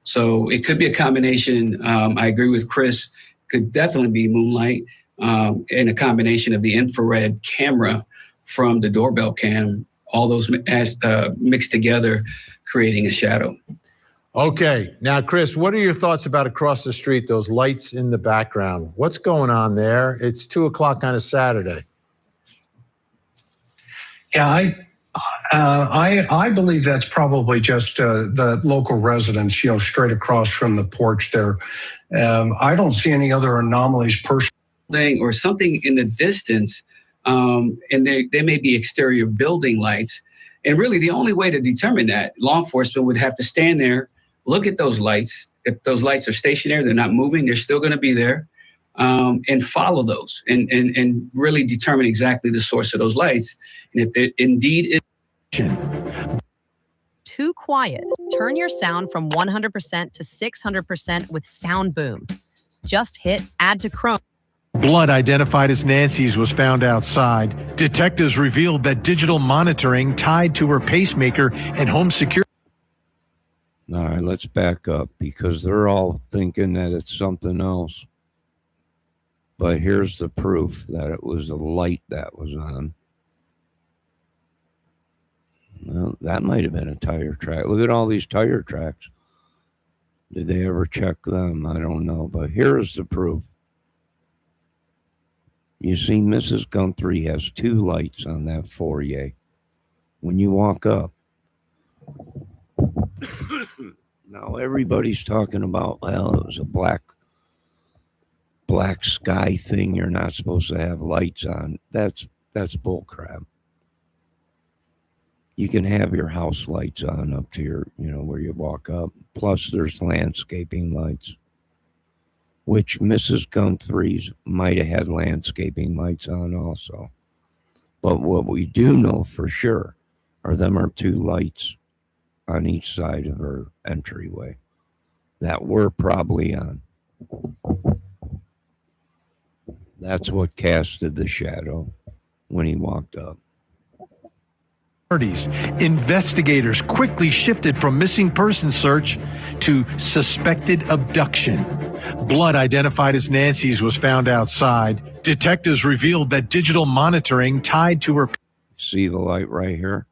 So it could be a combination. I agree with Chris. Could definitely be moonlight and a combination of the infrared camera from the doorbell cam. All those mixed together, creating a shadow. Okay. Now, Chris, what are your thoughts about across the street, those lights in the background? What's going on there? It's 2:00 on a Saturday. Yeah, I believe that's probably just the local residents, straight across from the porch there. I don't see any other anomalies personally. Or something in the distance, and they may be exterior building lights. And really, the only way to determine that, law enforcement would have to stand there, look at those lights. If those lights are stationary, they're not moving, they're still going to be there, and follow those and really determine exactly the source of those lights. And if it indeed is too quiet, turn your sound from 100% to 600% with Sound Boom. Just hit Add to Chrome. Blood identified as Nancy's was found outside. Detectives revealed that digital monitoring tied to her pacemaker and home security. All right, let's back up because they're all thinking that it's something else. But here's the proof that it was a light that was on. Well, that might have been a tire track. Look at all these tire tracks. Did they ever check them? I don't know. But here's the proof. You see, Mrs. Guthrie has 2 lights on that foyer when you walk up. Now, everybody's talking about, well, it was a black sky thing. You're not supposed to have lights on. That's bull crap. You can have your house lights on up to your, where you walk up. Plus, there's landscaping lights, which Mrs. Guthrie's might have had landscaping lights on also. But what we do know for sure are 2 lights on each side of her entryway that were probably on. That's what casted the shadow when he walked up. Investigators quickly shifted from missing person search to suspected abduction. Blood identified as Nancy's was found outside. Detectives revealed that digital monitoring tied to her. See the light right here?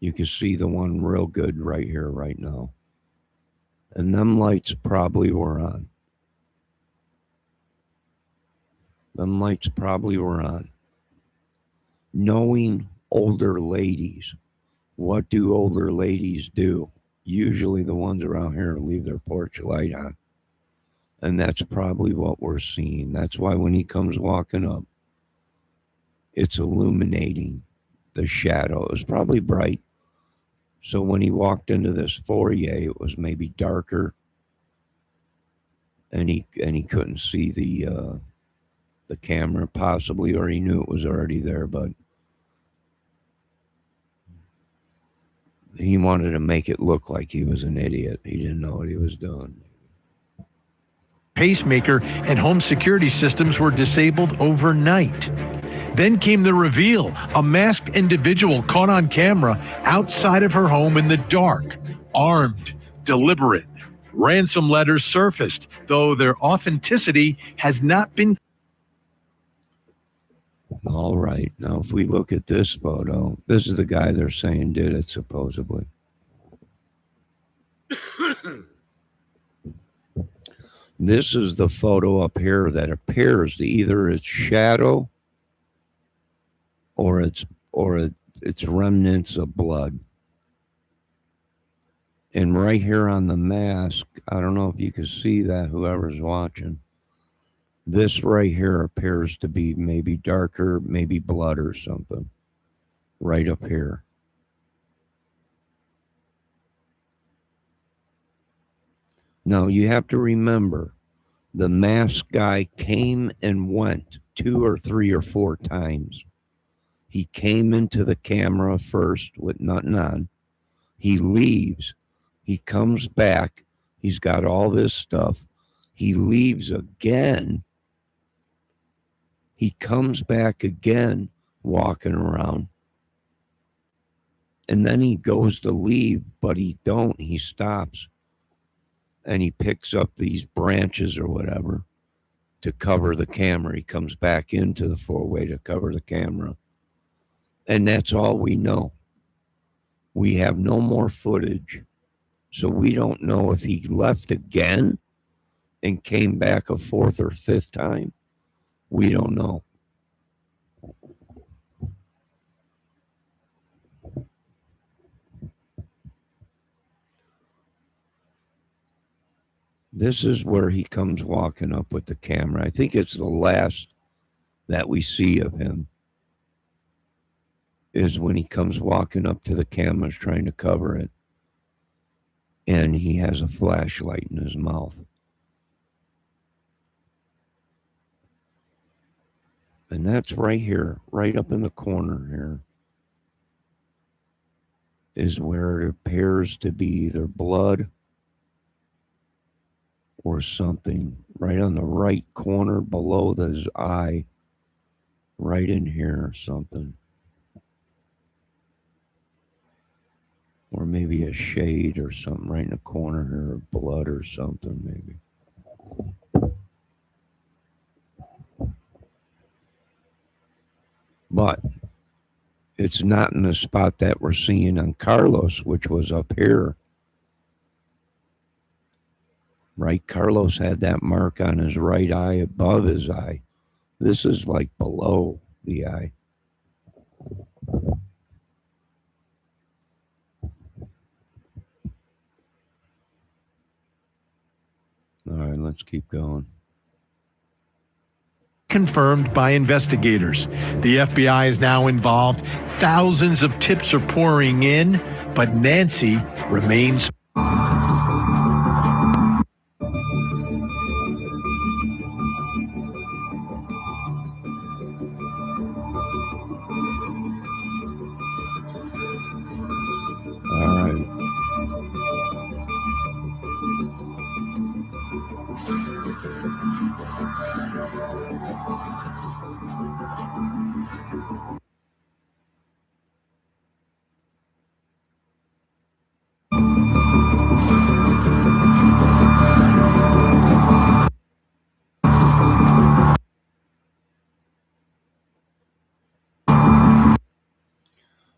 You can see the one real good right here, right now. And them lights probably were on. Them lights probably were on. Knowing older ladies, what do older ladies do? Usually the ones around here leave their porch light on. And that's probably what we're seeing. That's why when he comes walking up, it's illuminating the shadow. It was probably bright. So when he walked into this foyer, it was maybe darker. And he couldn't see the camera possibly, or he knew it was already there, but he wanted to make it look like he was an idiot. He didn't know what he was doing. Pacemaker and home security systems were disabled overnight. Then came the reveal, a masked individual caught on camera outside of her home in the dark, armed, deliberate. Ransom letters surfaced, though their authenticity has not been. All right. Now, if we look at this photo, this is the guy they're saying did it, supposedly. This is the photo up here that appears to either it's shadow or it's remnants of blood. And right here on the mask, I don't know if you can see that, whoever's watching. This right here appears to be maybe darker, maybe blood or something. Right up here. Now, you have to remember, the masked guy came and went 2 or 3 or 4 times. He came into the camera first with nothing on. He leaves. He comes back. He's got all this stuff. He leaves again. He comes back again, walking around. And then he goes to leave, but he don't. He stops. And he picks up these branches or whatever to cover the camera. He comes back into the four-way to cover the camera. And that's all we know. We have no more footage. So we don't know if he left again and came back a fourth or fifth time. We don't know. This is where he comes walking up with the camera. I think it's the last that we see of him is when he comes walking up to the cameras trying to cover it. And he has a flashlight in his mouth. And that's right here, right up in the corner here, is where it appears to be either blood or something. Right on the right corner below his eye, right in here or something. Or maybe a shade or something right in the corner here, of blood or something maybe. But it's not in the spot that we're seeing on Carlos, which was up here. Right? Carlos had that mark on his right eye above his eye. This is like below the eye. All right, let's keep going. Confirmed by investigators. The FBI is now involved. Thousands of tips are pouring in, but Nancy remains. All right.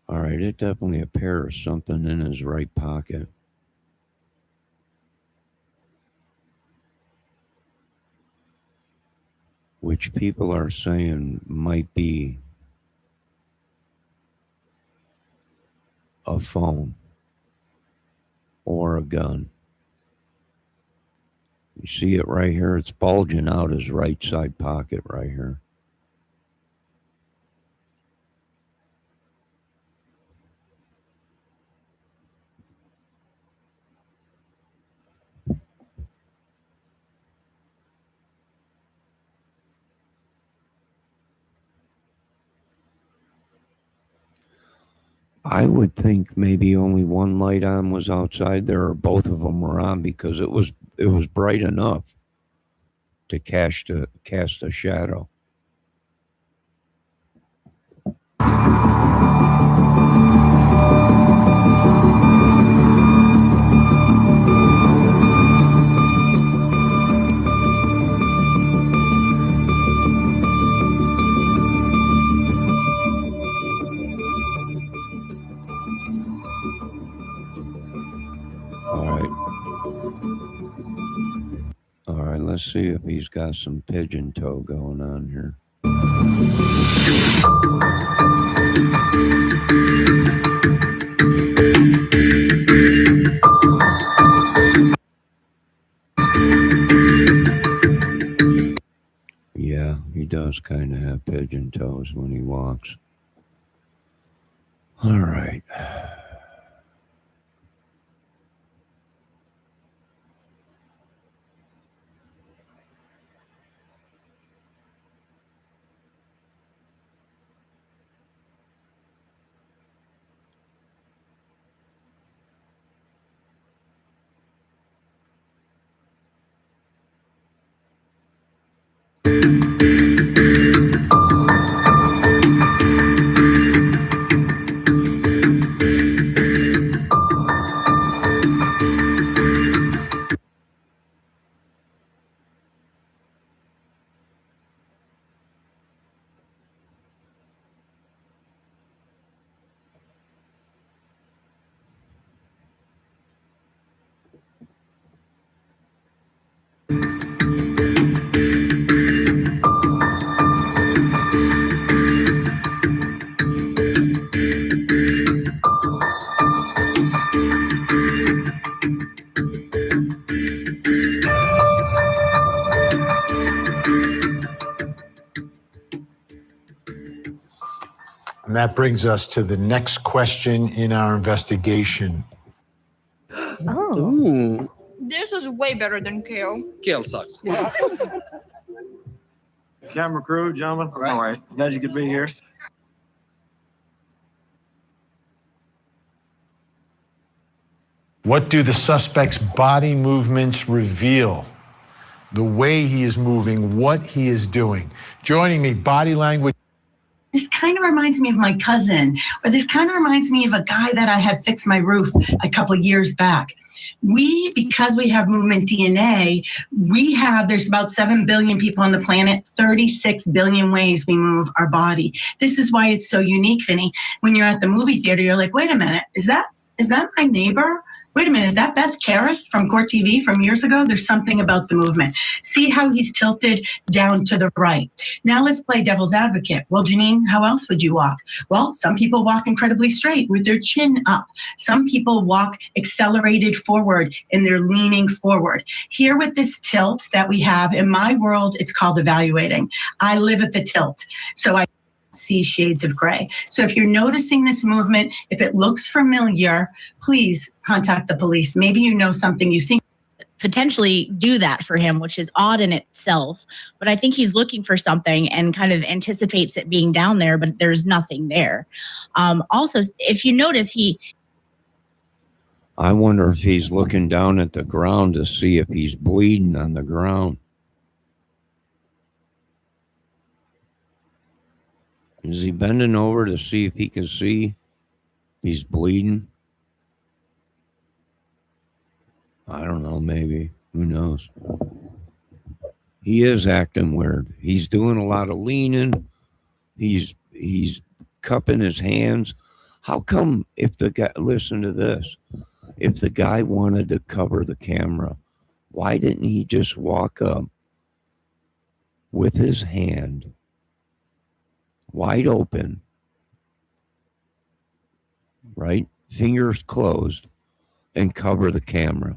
All right, it definitely appears something in his right pocket. Which people are saying might be a phone or a gun. You see it right here? It's bulging out his right side pocket right here. I would think maybe only one light on was outside there, or both of them were on, because it was bright enough to cast a shadow. All right, let's see if he's got some pigeon toe going on here. Yeah, he does kind of have pigeon toes when he walks. All right. And that brings us to the next question in our investigation. Oh. This was way better than kale. Kale sucks. Camera crew, gentlemen. All right. Glad you could be here. What do the suspect's body movements reveal? The way he is moving, what he is doing. Joining me, body language. This kind of reminds me of my cousin, or this kind of reminds me of a guy that I had fix my roof a couple of years back. Because we have movement DNA, there's about 7 billion people on the planet, 36 billion ways we move our body. This is why it's so unique, Vinny. When you're at the movie theater, you're like, wait a minute, is that my neighbor? Wait a minute, is that Beth Karras from Court TV from years ago? There's something about the movement. See how he's tilted down to the right. Now let's play devil's advocate. Well, Janine, how else would you walk? Well, some people walk incredibly straight with their chin up. Some people walk accelerated forward and they're leaning forward. Here with this tilt that we have, in my world, it's called evaluating. I live at the tilt. So I see shades of gray. So if you're noticing this movement, if it looks familiar, please contact the police. Maybe you know something you think potentially do that for him, which is odd in itself. But I think he's looking for something and kind of anticipates it being down there, but there's nothing there. Also, if you notice, I wonder if he's looking down at the ground to see if he's bleeding on the ground. Is he bending over to see if he can see he's bleeding? I don't know, maybe. Who knows? He is acting weird. He's doing a lot of leaning. He's cupping his hands. How come if the guy, listen to this, if the guy wanted to cover the camera, why didn't he just walk up with his hand wide open, right? Fingers closed, and cover the camera?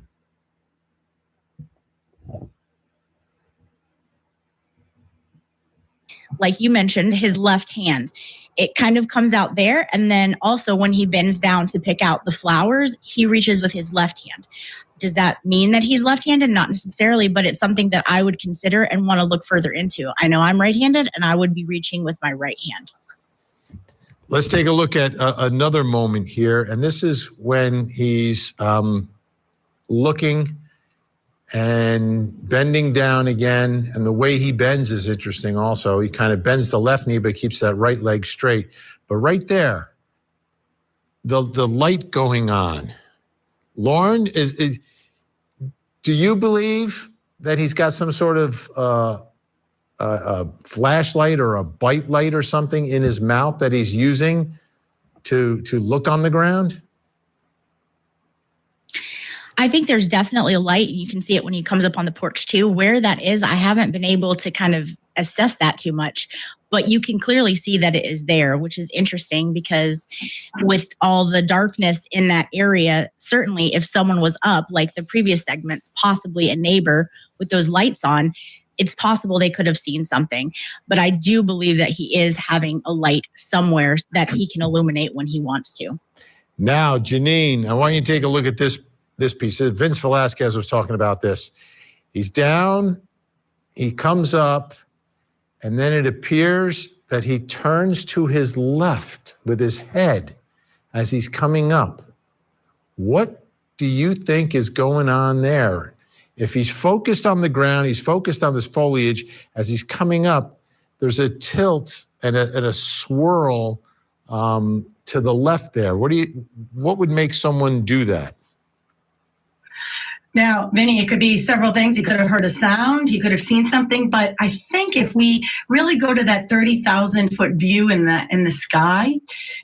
like you mentioned, his left hand, it kind of comes out there. And then also when he bends down to pick out the flowers, he reaches with his left hand. Does that mean that he's left-handed? Not necessarily, but it's something that I would consider and want to look further into. I know I'm right-handed, and I would be reaching with my right hand. Let's take a look at another moment here. And this is when he's looking and bending down again. And the way he bends is interesting also. He kind of bends the left knee, but keeps that right leg straight. But right there, the light going on. Lauren, do you believe that he's got some sort of a flashlight or a bite light or something in his mouth that he's using to look on the ground? I think there's definitely a light. You can see it when he comes up on the porch too. Where that is, I haven't been able to kind of assess that too much, but you can clearly see that it is there, which is interesting because with all the darkness in that area, certainly if someone was up, like the previous segments, possibly a neighbor with those lights on, it's possible they could have seen something. But I do believe that he is having a light somewhere that he can illuminate when he wants to. Now, Janine, I want you to take a look at this piece. Vince Velasquez was talking about this. He's down, he comes up, and then it appears that he turns to his left with his head as he's coming up. What do you think is going on there? If he's focused on the ground, he's focused on this foliage, as he's coming up, there's a tilt and a swirl to the left there. What would make someone do that? Now, Vinny, it could be several things. He could have heard a sound. He could have seen something. But I think if we really go to that 30,000-foot view in the sky,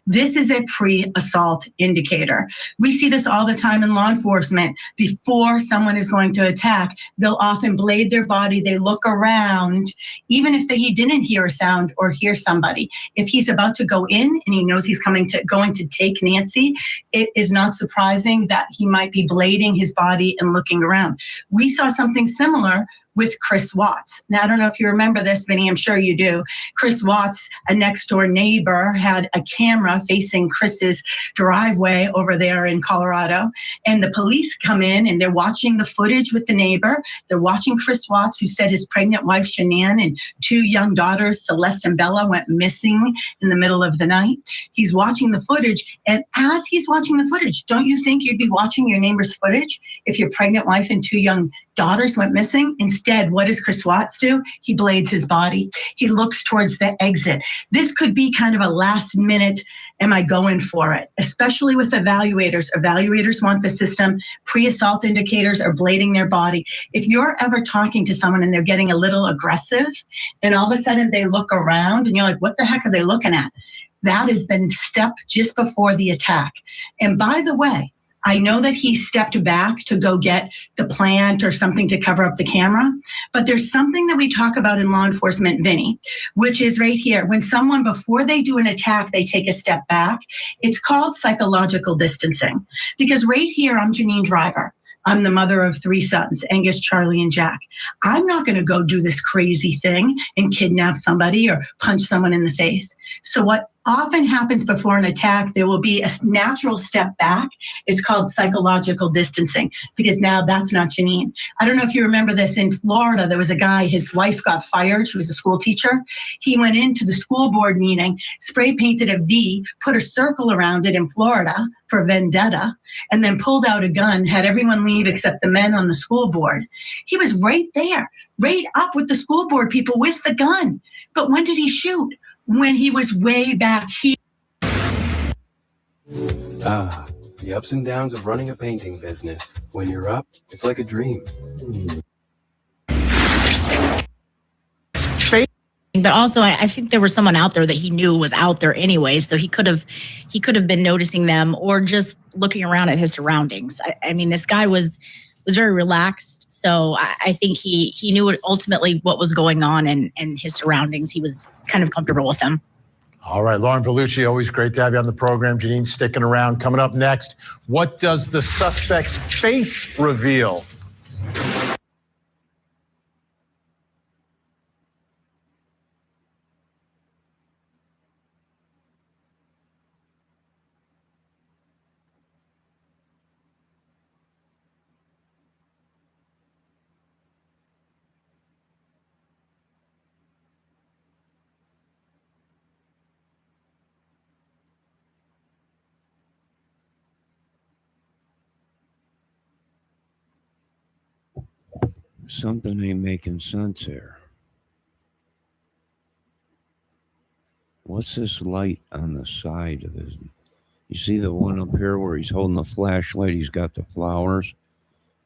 this is a pre-assault indicator. We see this all the time in law enforcement. Before someone is going to attack, they'll often blade their body. They look around, even if he didn't hear a sound or hear somebody. If he's about to go in and he knows he's going to take Nancy, it is not surprising that he might be blading his body and looking around. We saw something similar with Chris Watts. Now, I don't know if you remember this, Vinny. I'm sure you do. Chris Watts, a next door neighbor, had a camera facing Chris's driveway over there in Colorado. And the police come in and they're watching the footage with the neighbor. They're watching Chris Watts, who said his pregnant wife, Shanann, and 2 young daughters, Celeste and Bella, went missing in the middle of the night. He's watching the footage. And as he's watching the footage, don't you think you'd be watching your neighbor's footage if your pregnant wife and 2 young daughters went missing? Instead, what does Chris Watts do? He blades his body. He looks towards the exit. This could be kind of a last minute, am I going for it? Especially with evaluators. Evaluators want the system. Pre-assault indicators are blading their body. If you're ever talking to someone and they're getting a little aggressive, and all of a sudden they look around and you're like, what the heck are they looking at? That is the step just before the attack. And by the way, I know that he stepped back to go get the plant or something to cover up the camera, but there's something that we talk about in law enforcement, Vinny, which is right here. When someone, before they do an attack, they take a step back, it's called psychological distancing. Because right here, I'm Janine Driver. I'm the mother of 3 sons, Angus, Charlie, and Jack. I'm not going to go do this crazy thing and kidnap somebody or punch someone in the face. So what often happens before an attack, there will be a natural step back. It's called psychological distancing, because now that's not Janine. I don't know if you remember this. In Florida, there was a guy, his wife got fired. She was a school teacher. He went into the school board meeting, spray painted a V, put a circle around it in Florida for vendetta, and then pulled out a gun, had everyone leave except the men on the school board. He was right there, right up with the school board people with the gun. But when did he shoot? When he was way back here. Ah, the ups and downs of running a painting business. When you're up, it's like a dream. But also, I think there was someone out there that he knew was out there anyway, so he could have been noticing them or just looking around at his surroundings. I mean, this guy was very relaxed, so I think he knew ultimately what was going on and his surroundings. He was kind of comfortable with them. All right, Lauren Vellucci, always great to have you on the program. Janine sticking around. Coming up next, what does the suspect's face reveal? Something ain't making sense here. What's this light on the side of his? You see the one up here where he's holding the flashlight? He's got the flowers.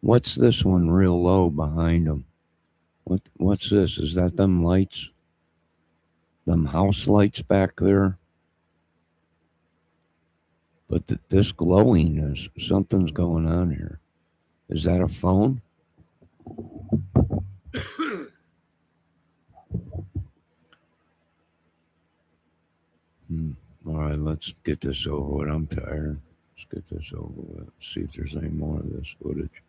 What's this one real low behind him? What's this? Is that them lights? Them house lights back there? But this glowing is something's going on here. Is that a phone? All right, let's get this over with. I'm tired. Let's get this over with. See if there's any more of this footage.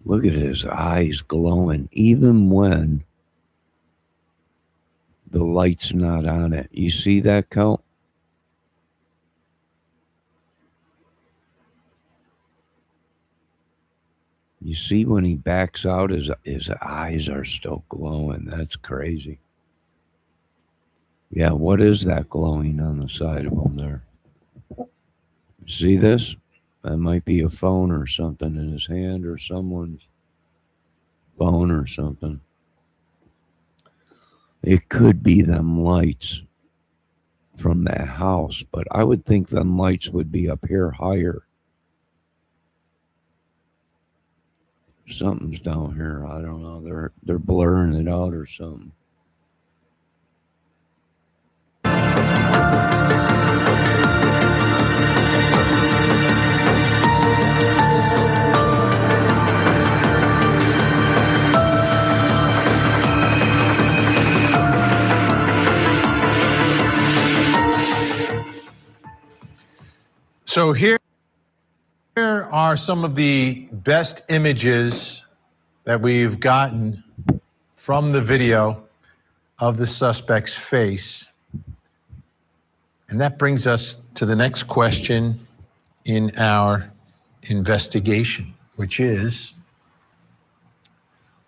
Look at his eyes glowing, even when the light's not on it. You see that, Colt? You see when he backs out, his eyes are still glowing. That's crazy. Yeah, what is that glowing on the side of him there? See this? That might be a phone or something in his hand, or someone's phone or something. It could be them lights from that house, but I would think them lights would be up here higher. Something's down here. I don't know. They're blurring it out or something. So here are some of the best images that we've gotten from the video of the suspect's face. And that brings us to the next question in our investigation, which is,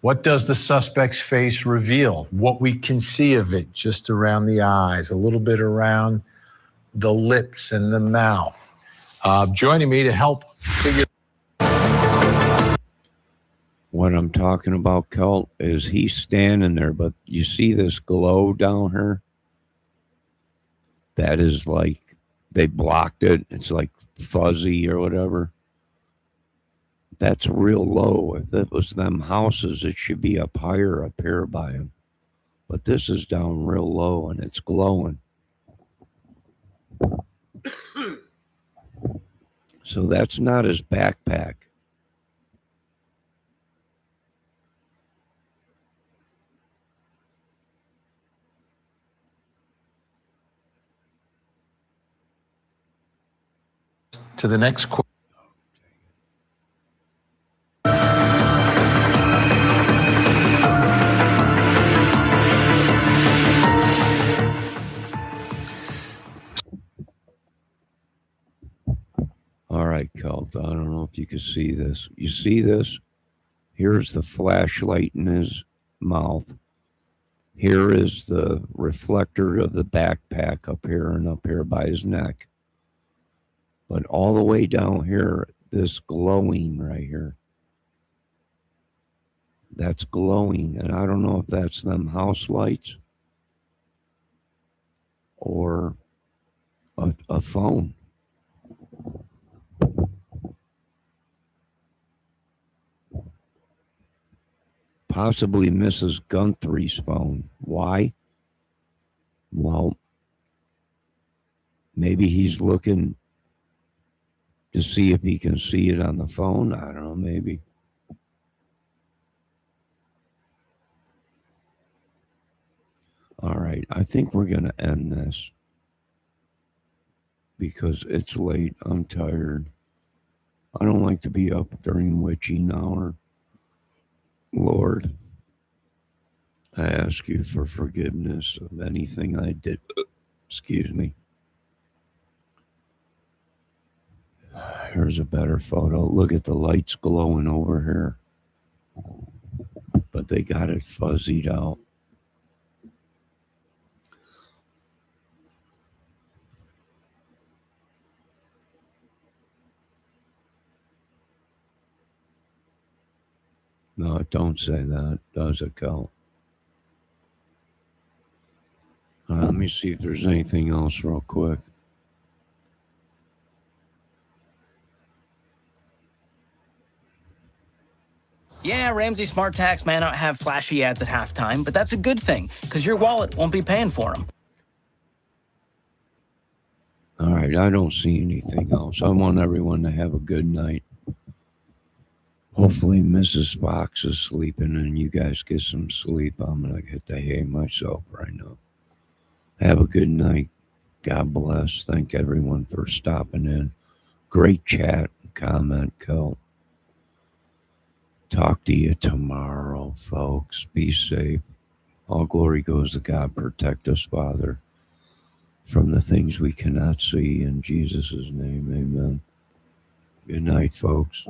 what does the suspect's face reveal? What we can see of it, just around the eyes, a little bit around the lips and the mouth. Joining me to help figure. What I'm talking about, Colt, is he's standing there, but you see this glow down here? That is like they blocked it. It's like fuzzy or whatever. That's real low. If it was them houses, it should be up higher up here by him. But this is down real low and it's glowing. So that's not his backpack. To the next question. All right, Colt, I don't know if you can see this. You see this? Here's the flashlight in his mouth. Here is the reflector of the backpack up here and up here by his neck. But all the way down here, this glowing right here. That's glowing. And I don't know if that's them house lights or a phone. Possibly Mrs. Guthries' phone. Why? Well, maybe he's looking to see if he can see it on the phone. I don't know, maybe. All right, I think we're going to end this because it's late. I'm tired. I don't like to be up during witching hour. Lord, I ask you for forgiveness of anything I did. Excuse me. Here's a better photo. Look at the lights glowing over here. But they got it fuzzied out. No, don't say that, does it, Cal? Let me see if there's anything else real quick. Yeah, Ramsey Smart Tax may not have flashy ads at halftime, but that's a good thing, because your wallet won't be paying for them. All right, I don't see anything else. I want everyone to have a good night. Hopefully Mrs. Fox is sleeping and you guys get some sleep. I'm going to hit the hay myself right now. Have a good night. God bless. Thank everyone for stopping in. Great chat and comment, Kel. Talk to you tomorrow, folks. Be safe. All glory goes to God. Protect us, Father, from the things we cannot see. In Jesus' name, amen. Good night, folks.